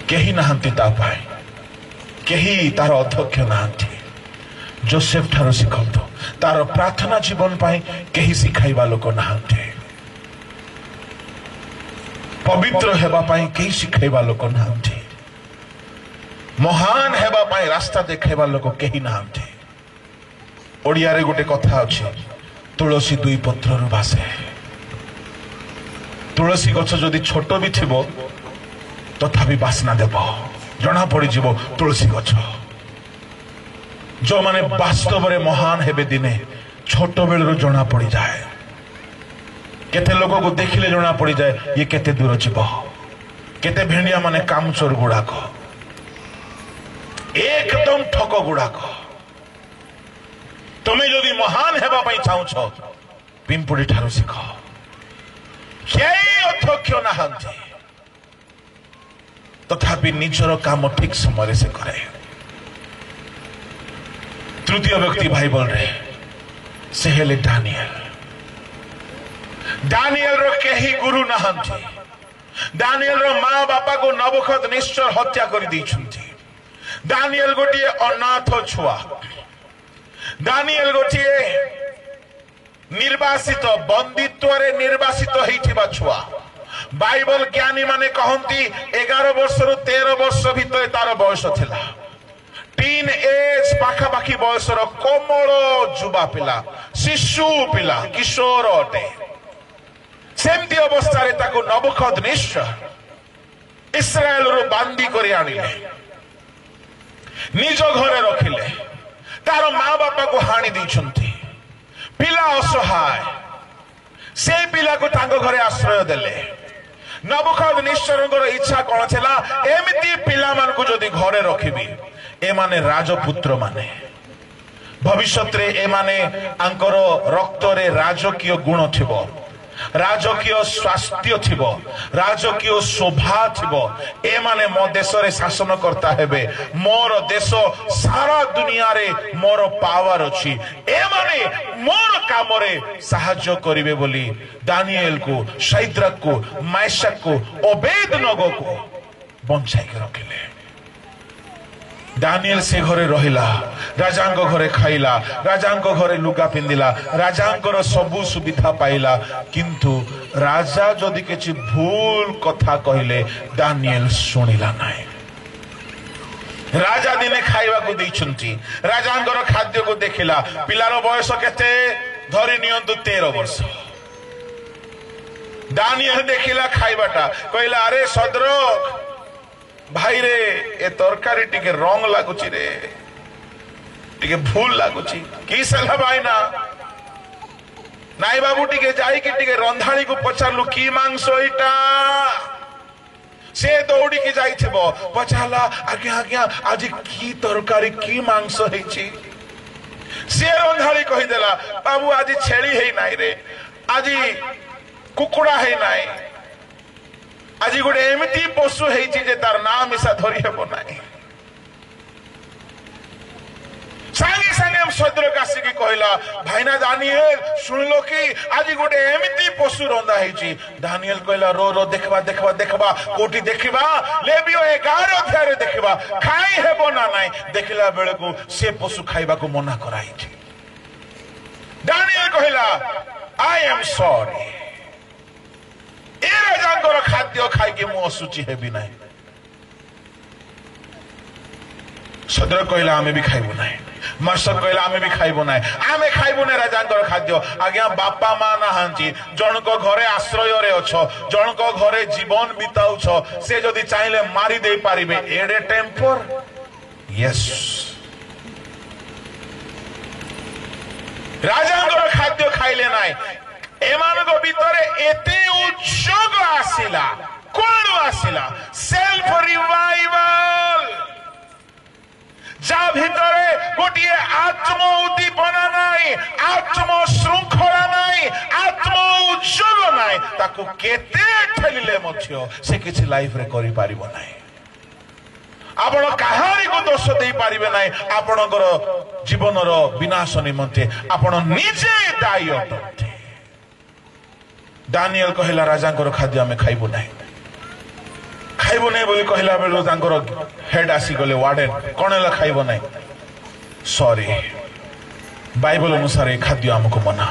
केही नाहंती ता पाई, केही तार अध्यक्ष नाहंती। जोसेफ ठारो शिखंतु, तार प्रार्थना जीवन पाई केही सिखाइबा लोक नाहंती, पवित्र हेबा पाई केही सिखाइबा लोक नाहंती, महान हेबा पाई रास्ता देखाइबा लोक केही नाहंती। ओडिया रे गोटे कथा अछि, तुलसी दुई पत्ररु भासे। तुलसी गछ जदि छोट भी थिबो तथापि बासना देबो, जना पड़ी जीवो तुलसी गछ। जो माने वास्तव रे महान हेबे दिने छोट बेलरु जना पड़ी जाए। केते लोगों को देखिले जना पड़ी जाए ये केते दूर जीवो। केते भेंडिया माने कामचोर गुड़ाक, एकदम ठक गुड़ाक। तुम्हें जदि महान हेबा पई चाहुछ पिंपुड़ी ठारू शिख। अध्यक्ष नाहंती तथापि निजर काम ठीक समय से करे। तृतीय व्यक्ति बाइबल रे से हेले दानिएल। दानिएल रो केही गुरु नाहंती। दानिएल रो माँ बापा को नबुकदनेस्सर हत्या कर दैछंती। दानिएल गोटिए अनाथ छुआ, दानिएल गोटिए निर्वासित बंदित्व रे निर्वासित होइथिबा छुआ। बाइबल ज्ञानी माने कहंती 11 वर्ष रु 13 वर्ष भितर तार बयस थिला। टीन एज पाखापाखि बयसर कोमल जुवा पिला शिशु पिला किशोर अटे सेमती अवस्था नबुकदनेस्सर इस्राएल रु बांदी कर आनिले निज घरे रखिले तार माँ बापा को हाणी दी पिला असहाय से पिला को तांको घरे आश्रय देले नबुकदनेस्सर इच्छा कौन थिला एमिति पिला मान को जदि घरे रखिबी ए माने राजपुत्र माने भविष्यत रे ए माने आंकर रक्त रे राजकीय गुण थिबो राजकीय स्वास्थ्य थिबो राजकीय शोभा थिबो ए माने मो देश रे शासन करता हेबे मोर देश सारा दुनिया रे मोर पावर अछि ए माने मोर काम रे सहाय्य करिवे बोली दानिएल को शैद्रक को मैशक को ओबेदनगो को बंचाई के रखिले दानिएल से घरे रहिला राजांको घरे खाइला राजांको घरे लुगा पिंदिला राजांकर सबु सुविधा पाइला किंतु राजा जदि किछि भूल कथा कहिले दानिएल सुनिला नाही राजा दिने खाइबा को दैछंती राजांकर खाद्य को देखिला पिलार बयस केते धरि नियंतु 13 वर्ष दानिएल देखिला खाइबाटा कहिला अरे सदरक भाई रे ए तरकारी टिके रंग लागुची रे टिके भूल लागुची की सला भाई ना नाई बाबू टिके जाई कि टिके रंधाणी को पचारलु की मांस इटा से दौड़ी की जाई थिबो पचाला आज्ञा आज्ञा आज की तरकारी की मांस हेची से रंधाणी कहि देला बाबू आज छेली हेई नाई रे आज कुकुड़ा हेई नाई आज गोटे एमती पशु है तार नाम मिशा धरी हेब ना सांगे सांगे हम सदरक आसिक कहला भाईना दानिएल सुनलो कि आज गोटे एमती पशु रंधा है दानिएल कहला रो रो देखबा देखबा देखबा कोटी देखबा लेबियो 11 अध्याय देखबा खाई हेब ना नाही देखला बेले को से पशु खाइबा को मना कराई दानिएल कहला आई एम सॉरी ए राजांकर खाद्य खाई के मु असुचि हेबी नाही सदर कहला आमे भी खाइबो नाही मास्टर कहला आमे भी खाइबो नाही आमे खाइबो नाही राजांकर खाद्य आज्ञा बापा मां ना हांची जणको घरे आश्रय रे अछो जणको घरे जीवन बिताउ छ से जदी चाहिले मारी दे पारिबे एडे टेम्पर यस राजांकर खाद्य खाइले नाही एमानक भितरे एते उद्योग आसिला कोन आसिला सेल्फ रिवाइवल जा भितरे गोटिए आत्म उद्दीपना नाही आत्म श्रृंखला नाही आत्म उद्योग नाही ताकू केते ठेलिले मध्य से किछि लाइफ रे करि पारिबो नाही आपण काहारी को दोष दे पारिबे नाही आपणकर जीवनर विनाश निमंते आपण निजे दायी अटते दानिएल कहला राजांकर खाद्य आमे खाइबो नहीं बोली कहला बेलो तांकर हेड आसी गले वार्डन कोनला खाइबो नहीं सॉरी बाइबल अनुसार खाद्य हमको मना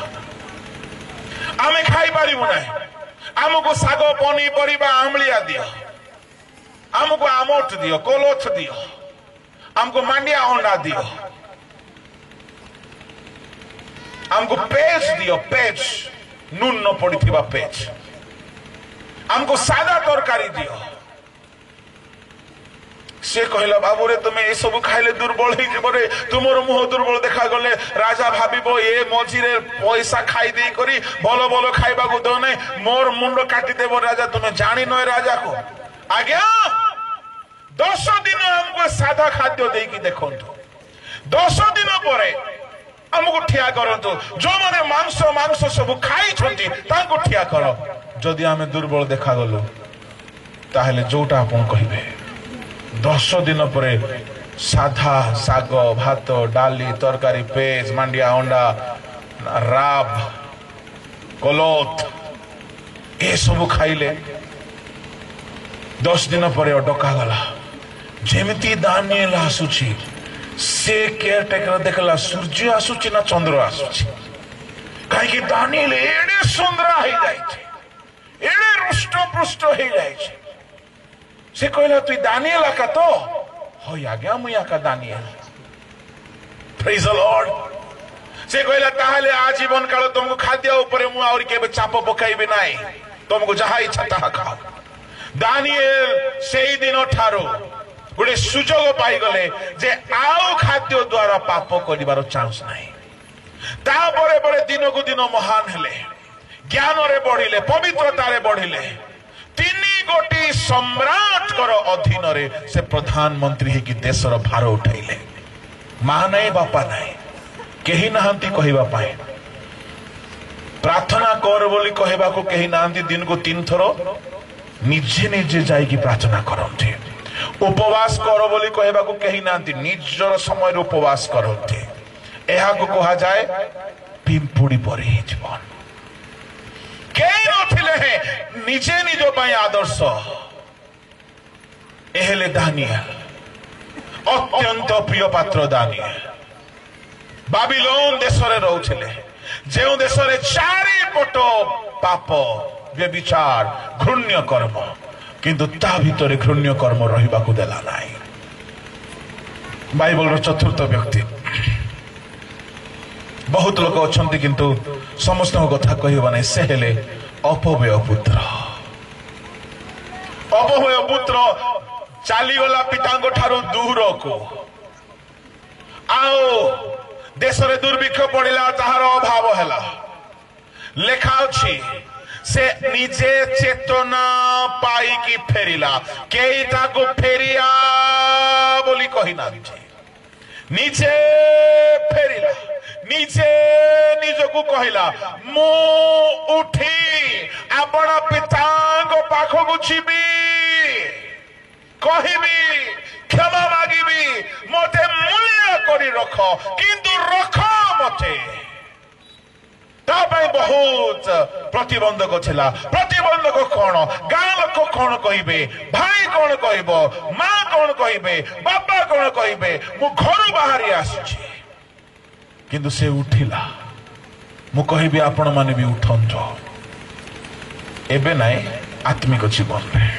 आमे खाइ पारिबो नहीं हमको साग पनी परिबा आमलिया दियो हमको आमोट दियो कोलोथ दियो हमको मांडिया अंडा दियो हमको पेज दियो पेज नून न पड़ी थी पेज हमको सादा तरकारी दियो से कहला बाबू रे तुम ये सब खाइले दुर्बल ही जबरे तुमर मुह दुर्बल देखा गले राजा भाबिबो ए मझी रे पैसा खाई दे करी भलो भलो खाइबा को दो नै मोर मुंड काटी देबो राजा तुम जानी नय राजा को आज्ञा 10 दिन हमको सादा खाद्य दे की देखंतु 10 दिन परे हमको ठिया करंतु जो माने मांस मांस सब खाई छंती ताको ठिया करो जदि हमें दुर्बल देखा गलो ताहले जोटा आपण कहिबे 10 दिन परे साधा साग भात डाली तरकारी पेज मांडिया अंडा राब कोलोत ए सब खाइले 10 दिन परे डका गला जेमिति दानिएल आसुची से केयर टेकर देखला सूर्य आसुची ना चंद्र आसुची कहीं दानिएल एडे सुंदर हो जाए एडे रुष्ट पृष्ठ हो जाए से कहला तु दानिएल का तो हई आज्ञा मुई आका दानिएल प्रेज द लॉर्ड से कहला ताहले आजीवन काल तुमको खाद्य ऊपर मु और केबे चाप पकाइबे नाही तुमको जहा इच्छा ताहा खाओ दानिएल सेई दिन ठारो गोटे सुजोग पाई गले जे आउ खाद्य द्वारा पाप करिवार चांस नाही तापरे परे दिन को दिन महान हेले ज्ञान रे बढ़िले पवित्रता रे बढ़िले 3 गोटी सम्राट कर अधीन रे से प्रधानमंत्री है कि देशर भार उठाइले मां नहीं बापा नहीं केही नहांती कहबा पाए प्रार्थना कर बोली कहबा को केही नहांती दिन को 3 थरो निजे निजे जाई की प्रार्थना करंते उपवास कर बोली कहबा को केही नहांती निजर समय रे उपवास करंते एहा को कहा जाए पिंपुड़ी परी जीवन केही नथिले है निजे निजो पाई आदर्श एहेले दानिएल अत्यंत प्रिय पात्र दानिएल बाबिलोन देश रे रहउछले जेउ देश रे चारिपट पाप व्यभिचार घृण्य कर्म किंतु ता भितरे घृण्य कर्म रहिबा को देला नाही बाइबल रो चतुर्थ व्यक्ति बहुत लोक अछंती किंतु समस्त कथा कहबा नै से हेले अपव्यय पुत्र चाली गला पितांग ठारू दूर को आओ देश रे दुर्भिक्ष पड़िला ताहार अभाव हैला लेखा अछि से निजे चेतना पाई की फेरिला केई ताको फेरिया बोली कहि ना निजे फेरिला निजे निजको कहला मो उठी आपण पितांग पाखको छिबी कहिबी क्षमा मागिबी मते मूल्य करी रख किंतु रख मते तापाई बहुत प्रतिबंधक छिला प्रतिबंधक कौन गाँ लोक कौन कहिबे भाई कौन कहबो मां कौन कहिबे बापा कौन कहिबे मु घर बाहरी आसी किंतु से उठिला मु कहिबी आपण माने भी उठंतो एबे नाई आत्मिक जीवन में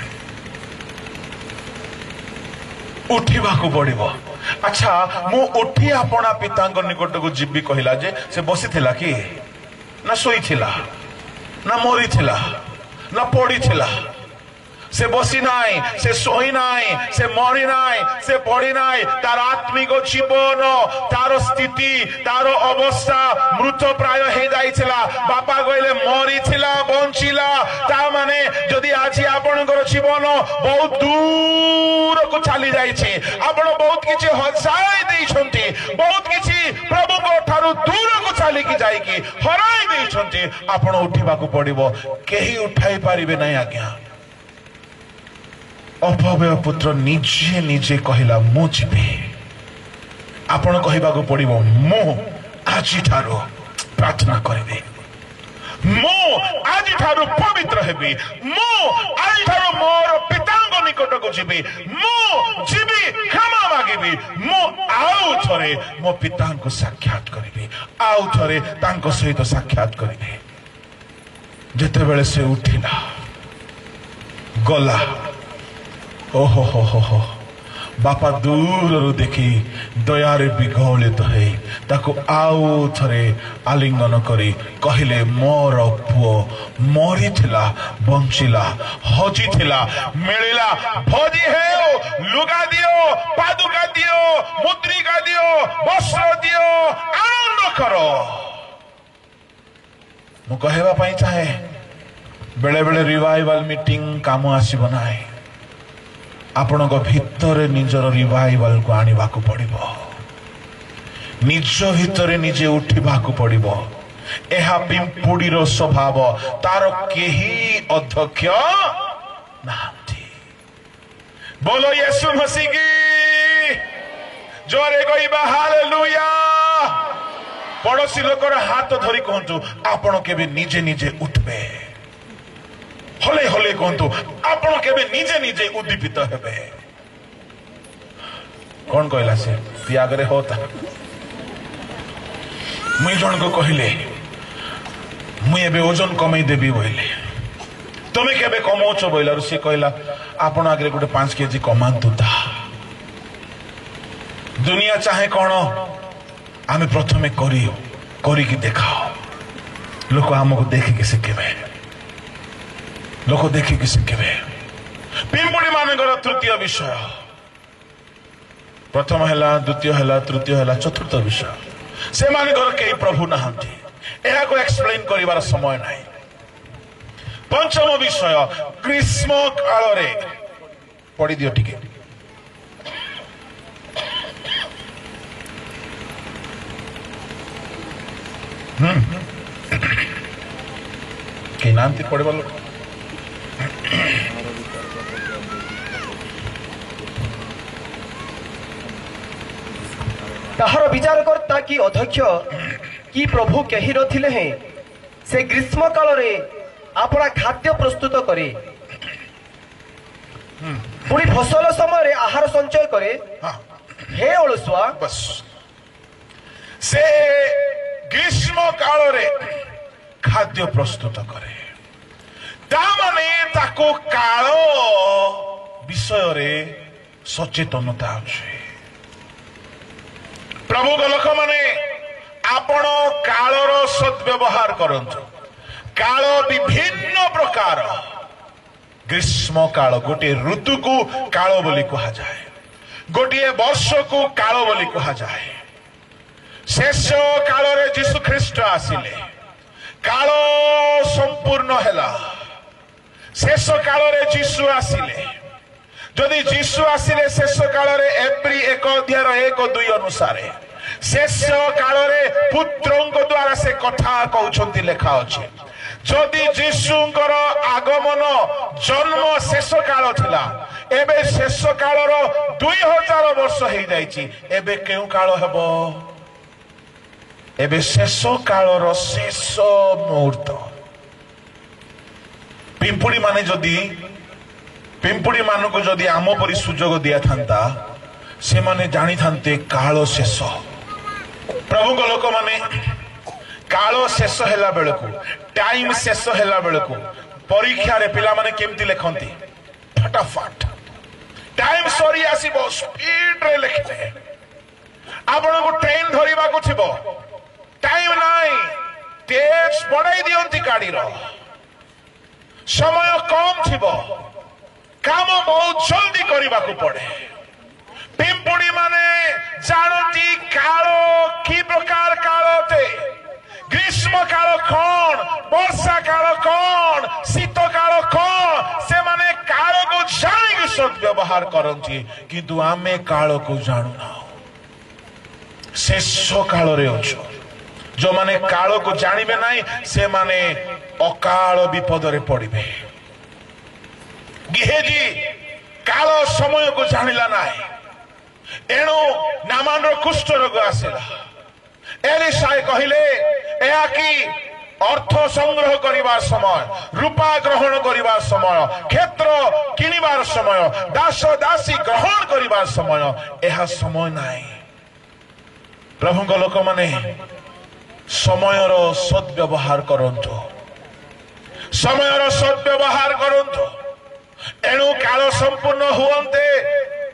उठिबा को पड़िबो अच्छा मु उठी आपना पितांग निकट को जीवी कहला जे से बसी थिला कि ना सोई थिला ना मरी थिला ना पड़ी थिला से बसी नाई से सोई नाई से मरी नाई से पड़ी नाई तार आत्मिक जीवन तार स्थिति तार अवस्था मृत प्राय हे जाइछला बापा कहले मरी थिला बंचिला ता माने जदि आज आपनकर जीवन बहुत दूर को चली जाइछे आपण बहुत किछि हजाय दैछन्ती बहुत किछि प्रभु को ठारू दूर को चली की जाई की हराई दैछन्ती आपण उठिबा को पड़िबो केही उठाई पारिबे नै आज्ञा अपव्यय पुत्र निजे निजे कहला मु जीवे आपण कहबा को पड़िबो मु आज ठारो प्रार्थना करबे मु आज ठारो पवित्र हेबी मु आज ठारो मोर पितांग निकट को जीवी मु जीवी क्षमा मागिबी मु आउ थरे मो पितांग को साक्षात करबी आउ थरे तांको सहित साक्षात करबी जेते बेले से उठिला गला ओहो हो बापा दूर देखी दयारे विगलित है ताको आउ थरे आलिंगन करी कहले मोर पुओ मरी थिला बंचिला हजी थिला मिलिला भोजी है लुगा दियो पादुका दियो मुद्रिका दियो वस्त्र दियो आनंद करो मु कहबा पई चाहे बेले बेले रिवाइवल मीटिंग काम आसीबो नाही आपण भितर निजर रिवाइवल को आनिबा को पड़िबो निज भितर निजे उठिबा को पड़िबो एहा पिंपुड़ीर स्वभाव तार केही अध्यक्ष नांती बोलो यीशु मसीह की जोरे कहबा हालेलुया पड़ोसी लोकर हाथ धरी कहंतु आपण केबे निजे निजे उठबे हले हले कहतु आपण केबे निजे निजे उद्दीपित हेबे कौन कहला से त्यागरे होता मुई जन को कहले मुई एबे ओजन कमई देबी बोले तमे केबे कमाउछ बोइलारु से कहला आपण आगे गोटे 5 केजी कमांतु ता दुनिया चाहे कौन आम प्रथमे करी देखाओ लोक आमको देखिकी शिखे लोक देखिकी शिखे पिंपुड़ी मानकर तृतीय विषय प्रथम है द्वितीय है तृतीय है चतुर्थ विषय से कई प्रभु नहांती यह को एक्सप्लेन करिवार समय नहीं पंचम विषय ग्रीष्म काल रे पढ़ी दियो टिके के नांती पढ़े वालों ताहार विचार करता कि अध्यक्ष कि प्रभु कही नथिले हैं से ग्रीष्म काल रे अपना खाद्य प्रस्तुत करे पुणी फसल समय आहार संचय करे हे अलसुआ बस से ग्रीष्म काल रे खाद्य प्रस्तुत करे तामाने ताको काल विषय रे सचेतनता अछि प्रभु को लोक माने आपण कालर सद्व्यवहार करंतु काल विभिन्न प्रकार ग्रीष्म काल गोटे ऋतु को काल बोली कहा जाए गोटे वर्ष को काल बोली कहा जाए शेष काल रे यीशु ख्रीष्ट आसिले काल संपूर्ण हैला शेष काल रे यीशु आसिले जदि यीशु आसिले शेष काल रे एप्री 1 अध्याय 1-2 अनुसार शेष काल रे पुत्रଙ୍କ द्वारा से कथा कहउछंती लेखा अछि जदि यीशुଙ୍କର आगमन जन्म शेष काल थिला एबे शेष कालर 2000 वर्ष हे जाईची एबे केउ काल हेबो एबे शेष कालर शेष मुहूर्त पिंपुड़ी माने जदि पिंपुड़ी मान को जदि आम परी सुजोग दिया थांता से माने जानी थांते काल शेष प्रभु को लोक माने काल शेष हैला बेलकु टाइम शेष हैला बेलकु परीक्षा रे पिला माने केमती लेखंती फटाफट टाइम सरी आसीबो स्पीड रे लिखते आपण को ट्रेन धरिबा को थिबो टाइम नाही तेज बढ़ाई दियंती गाड़ी रो समय कम थिबो काम बहुत जल्दी करने को पड़े पिंपुड़ी माने जानती काल की प्रकार काल थे ग्रीष्म काल कौन वर्षा काल कौन शीत काल कौन से माने काल को जानी सद्व्यवहार करती किंतु आमे काल को जानू ना शेष काल रे अच्छो जो माने काल को जानिबे नहीं से माने अकाल विपद रे पड़िबे गेहेजी काल समय को जानिला नाही एणु नामान कुष्ठ रोग आसिला एलिशाय कहिले एया की अर्थ संग्रह करिवार समय रूपा ग्रहण करिवार समय क्षेत्र किनिबार समय दास दासी ग्रहण करिवार समय एहा समय नाही प्रभु को लोक माने समयर सद्व्यवहार करंतु समयर सद्व्यवहार करंतु एणु काल संपूर्ण हुवंते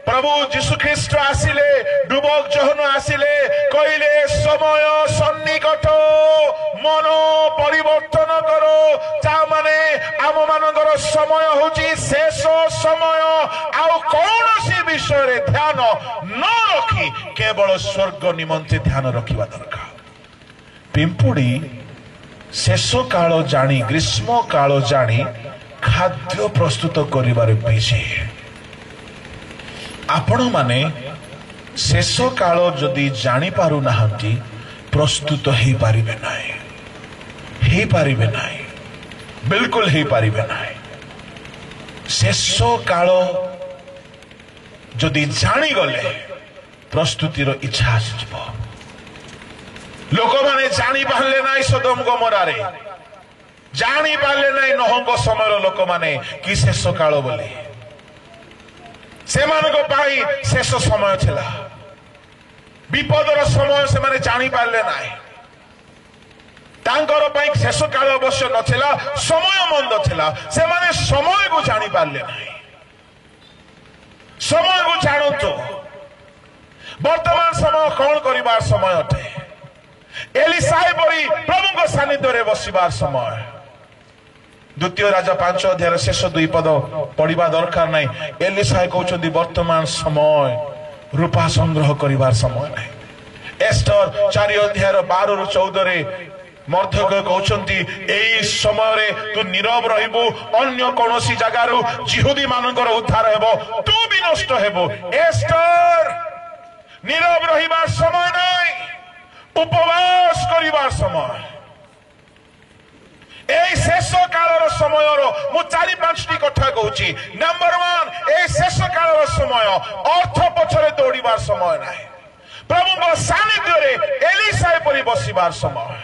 प्रभु यीशु ख्रीष्ट आसिले डुबक जहन आसिले कहिले समय सन्निकट मन परिवर्तन करो ता माने आम मानकर समय होची शेष समय आउ कौनसी विषय रे ध्यान न रखी केवल स्वर्ग निमंते ध्यान रखिबा दरकार पिंपुड़ी शेष काल जानी ग्रीष्म काल जानी खाद्य प्रस्तुत करिबारे बिजी आपण माने शेष काल जदि जानी पारु नाहंती प्रस्तुत हे पारिबे नाही बिल्कुल हे पारिबे नाही शेष काल जदि जानी गले प्रस्तुतिर इच्छा आसीबो लोक माने जानी पारले नाही सदम गमरारे जानी पारले नाही नहंग समय लोक माने कि शेष काल बोले से मानको पाई शेष समय थिला विपदर समय से माने जानी पारले नाही तांकर पाई शेष काल अवश्य नथिला समय मंद थिला से माने समय को जानी पारले नाही समय को जानतो वर्तमान समय कौन करिबार समय अटे एलिसाई परी प्रभु को सानिध्य रे बसिबार समय द्वितीय राजा 5 अध्याय शेष 2 पद पढ़िबा दरकार नहीं एलिसाई कहउछन्ती वर्तमान समय रूपा संग्रह करिबार समय नहीं एस्टर 4 अध्याय 12 रु 14 रे मर्दक कहउछन्ती एई समय रे तू नीरव रहिबो अन्य कोनोसी जगारु जिहुदी मानकर उद्धार हेबो तू भी नष्ट हेबो एस्टर नीरव रहिबार समय नहीं उपवास करिबार समय এই শেষ কালর সময়র মু 4-5টি কথা কହୁছি नंबर 1 এই শেষ কালর সময় অর্থ পছরে দৌড়িবার সময় নাই প্রভুଙ୍କ সান্নিধ্যরে এলিসাই পরি বসিবার সময়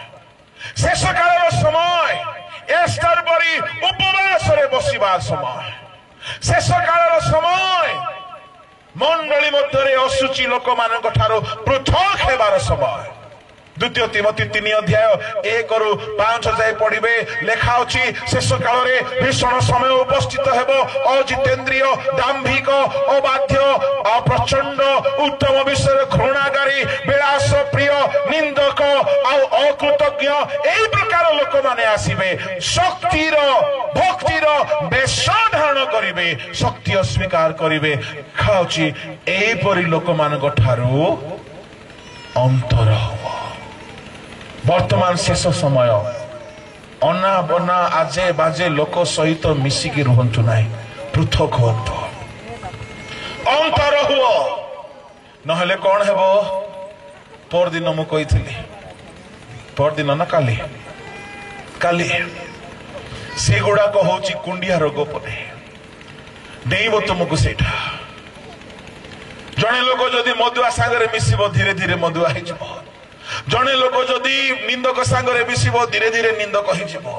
শেষ কালর সময় এস্টার পরি উপবাসরে বসিবার সময় শেষ কালর সময় মণ্ডলী মধ্যে অসুচি লোকମାନଙ୍କ ଠାରୁ পৃথক ହେବାର সময় द्वितीय तिमोथी 3 अध्याय 1 रु 5 जाए पढ़िबे लेखा अछि शेष काल रे भीषण समय उपस्थित हेबो अजितेंद्रिय दाम्भिक अबाध्य अप्रचंड उत्तम विषय घृणाकारी विलास प्रिय निंदक आ अकृतज्ञ एई प्रकार लोक माने आसीबे शक्तिर भक्तिर बेश धारण करिवे शक्ति अस्वीकार करिवे खाउची एई परि लोक मानक ठारू अंतर हो वर्तमान शेष समय अना बना आजे बाजे लोक सहित मिसिकी रुहंतु नाही पृथक हुअंतु अंतर हुओ नहले कौन हेबो पर दिन मु कहिथिली पर दिन ना काली काली से गुडा को होची कुंडिया रोग परे देइबो तुमको सेटा जणे लोक जदी मधुआ सागरे मिसिबो धीरे धीरे मधुआ हे जबो जने लोक जदि निंदक सांगरे मिसिबो धीरे धीरे निंदक ही जीवो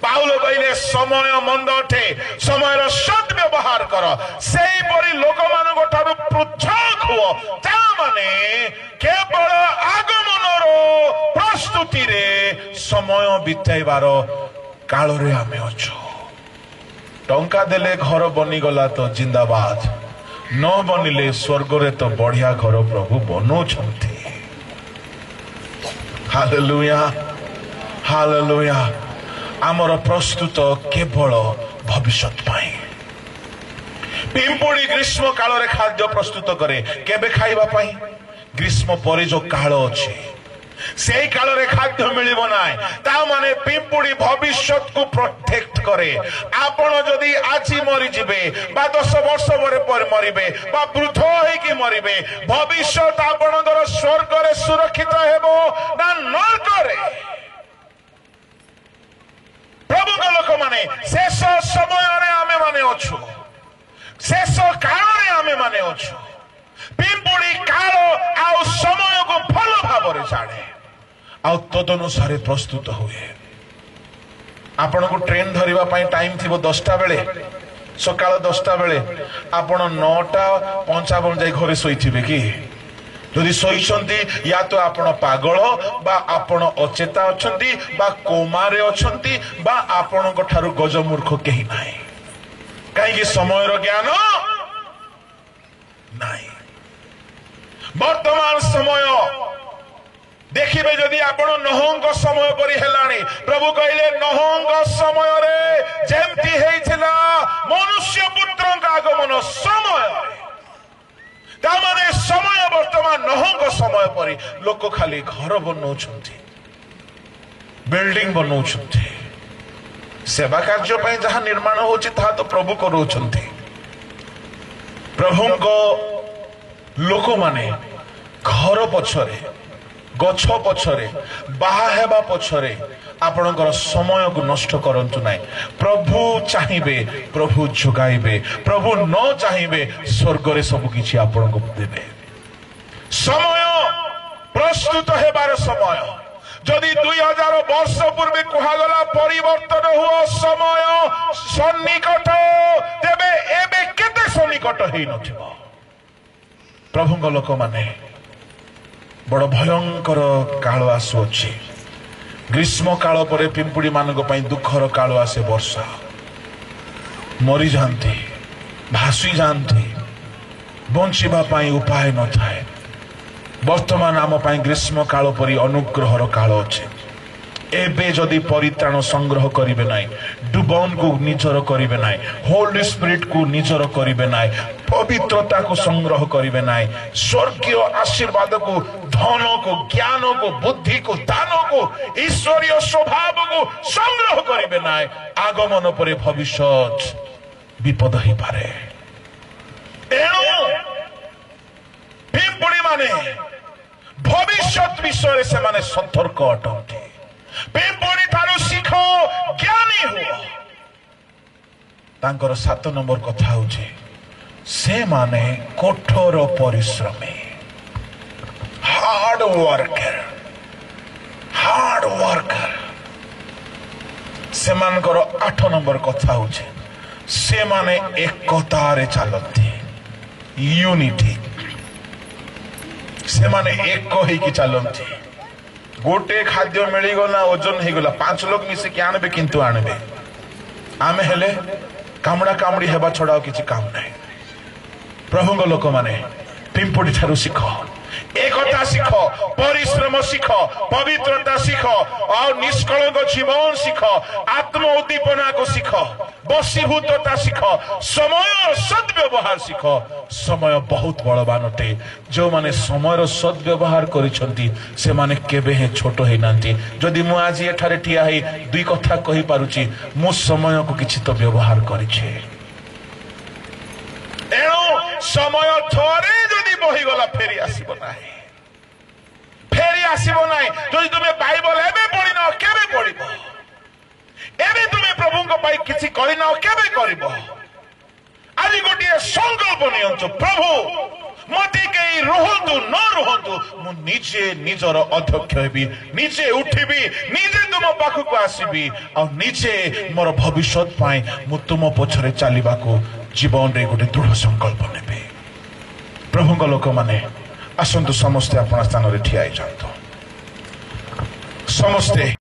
पाउल कहले समय मंद अटे समयर सद व्यवहार कर सेही परि लोक मानक ठारू पृथक हुओ ता माने केवल आगमनर प्रस्तुति रे समय बिताइबार काल रे आमे अछु टंका देले घर बनी गला तो जिंदाबाद न बनिले स्वर्ग रे तो बढ़िया घर प्रभु बनो छथि हालेलुया हालेलुया आमर प्रस्तुत केवल भविष्यत पाई पिंपुड़ी ग्रीष्म काल रे खाद्य प्रस्तुत करे केबे खाइबा पाई ग्रीष्म परे जो काल अछि सेही काल रे खाद्य मिलिबो नाय ता माने पिंपुड़ी भविष्यत को प्रोटेक्ट करे आपण जदी आजि मरि जिबे बा 10 वर्ष पर मरिबे बा वृद्ध होई कि मरिबे भविष्यत आपणकर स्वर्ग रे सुरक्षित हेबो ना नरक रे प्रभु के लोक माने शेष समय रे आमे माने अछु शेष काल रे आमे माने अछु पिंपुड़ी काल आ समय को भल भाव रे जाने आ तदनुसार प्रस्तुत हुए आपण को ट्रेन धरिबा पई टाइम थिबो 10टा बेले सकाळ 10टा बेले आपण 9:55 जाई घरे सोइथिबे कि जदि सोइछंती या तो आपण पागल बा आपण अचेता अछंती बा कोमारे अछंती बा आपण को ठारू गजमूर्ख केही नाही काई कि समय रो ज्ञान नाही वर्तमान समय देखिबे जदि आपण नहंग समय परि हेलाणी प्रभु कहले नहंग समय रे जेमती हेइथिला मनुष्य पुत्रक आगमन समय ता माने समय वर्तमान नहंग समय परि लोक खाली घर बनौछंती बिल्डिंग बनौछंती सेवा कार्य पई जहां निर्माण होछि ता तो प्रभु करूछंती प्रभुको लोक माने घर पछरे गछ पछरे बाहा हेबा पछरे आपणकर समय को नष्ट करंतु नाही प्रभु चाहिबे प्रभु जोगाइबे प्रभु न चाहिबे स्वर्ग रे सब किछि आपन को देबे समय प्रस्तुत हेबार समय जदि 2000 वर्ष पूर्व कुहागला परिवर्तन हुओ समय सन्निकट तेबे एबे केते सन्निकट हेइ नथिबो प्रभु लोक माने बड़ भयंकर काल आसुअछि ग्रीष्म काल पर पिंपुड़ी मानक पई दुखर काल आसे वर्षा मरी जानती भासी जानती बंचिबा पई उपाय न थाए ବର୍ତ୍ତମାନ ଆମ ପାଇଁ ଗ୍ରୀଷ୍ମ କାଳ ପରି ଅନୁଗ୍ରହର କାଳ ଅଛି। ଏବେ ଯଦି ପରିତ୍ରାଣ ସଂଗ୍ରହ କରିବେ ନାହିଁ, ଡୁବନକୁ ନିଜର କରିବେ ନାହିଁ, ହୋଲି ସ୍ପିରିଟକୁ ନିଜର କରିବେ ନାହିଁ, ପବିତ୍ରତାକୁ ସଂଗ୍ରହ କରିବେ ନାହିଁ, ସ୍ୱର୍ଗୀୟ ଆଶୀର୍ବାଦକୁ, ଧନକୁ, ଜ୍ଞାନକୁ, ବୁଦ୍ଧିକୁ, ଦାନକୁ, ଈଶ୍ୱରୀୟ ସ୍ୱଭାବକୁ ସଂଗ୍ରହ କରିବେ ନାହିଁ, ଆଗମନ ପରେ ଭବିଷ୍ୟତ ବିପଦ ହେଇପାରେ। ଏଣୁ ପିମ୍ପୁଡ଼ି ମାନେ ଭବିଷ୍ୟତ ବିଷୟରେ ସେମାନେ ସତର୍କ ଅଟନ୍ତି। ପିମ୍ପୁଡ଼ି ଠାରୁ ଶିଖ, ଜ୍ଞାନୀ ହୁଅ। ତାଙ୍କର 7 ନମ୍ବର କଥା ହଉଛି ସେମାନେ କଠୋର ପରିଶ୍ରମୀ, ହାର୍ଡ ୱାର୍କର। ସେମାନଙ୍କର 8 ନମ୍ବର କଥା ହଉଛି ସେମାନେ ଏକତାରେ ଚାଲନ୍ତି, ୟୁନିଟି। ସେମାନେ ଏକ ହେଇକି ଚାଲନ୍ତି। गोटे खाद्य मिलगला, ओजन होगला, 5 लोग मिसिकी आनबे, किंतु आनबे आमे हेले कामड़ा कामड़ी हेबा छड़ा किसी काम नहीं। प्रभु लोक माने पिंपुड़ी ठारू शिख, एकता शिख, परिश्रम शिख, पवित्रता शिख, और निष्कलंक जीवन शिख, आत्म उद्दीपना को शिख, बसीभूतता शिख, समय सद्व्यवहार शिख। समय बहुत बलवान अटे। जो माने समय सद्व्यवहार करिसंती से माने केबे हे छोट हे नांती। जदि मु आज एठारे ठिया हे दुई कथा कहि पारुची, मु समय को किछि तो व्यवहार करिछे। एणु समय थोरे जदि बही गला फेरी आसीबो नाही, फेरी आसीबो नाही। जदि तुमे बाइबल एबे पढिनो केबे पढिबो, एबे तुमे प्रभु को पाई किछि करिनो केबे करिबो। आज गोटे संकल्प नियंतु, प्रभु मते कई रुहतु न रुहतु, मु निजे निजर अध्यक्ष हेबी, निजे उठिबी, निजे तुम पाखक आसीबी, और निजे मोर भविष्यत पाई मु तुम पछरे चालिबाकू जीवन रे गोटे दृढ़ संकल्प नेबे। प्रभु लोक माने आसंतु समस्ते अपना स्थान रे ठिया जातु। समस्ते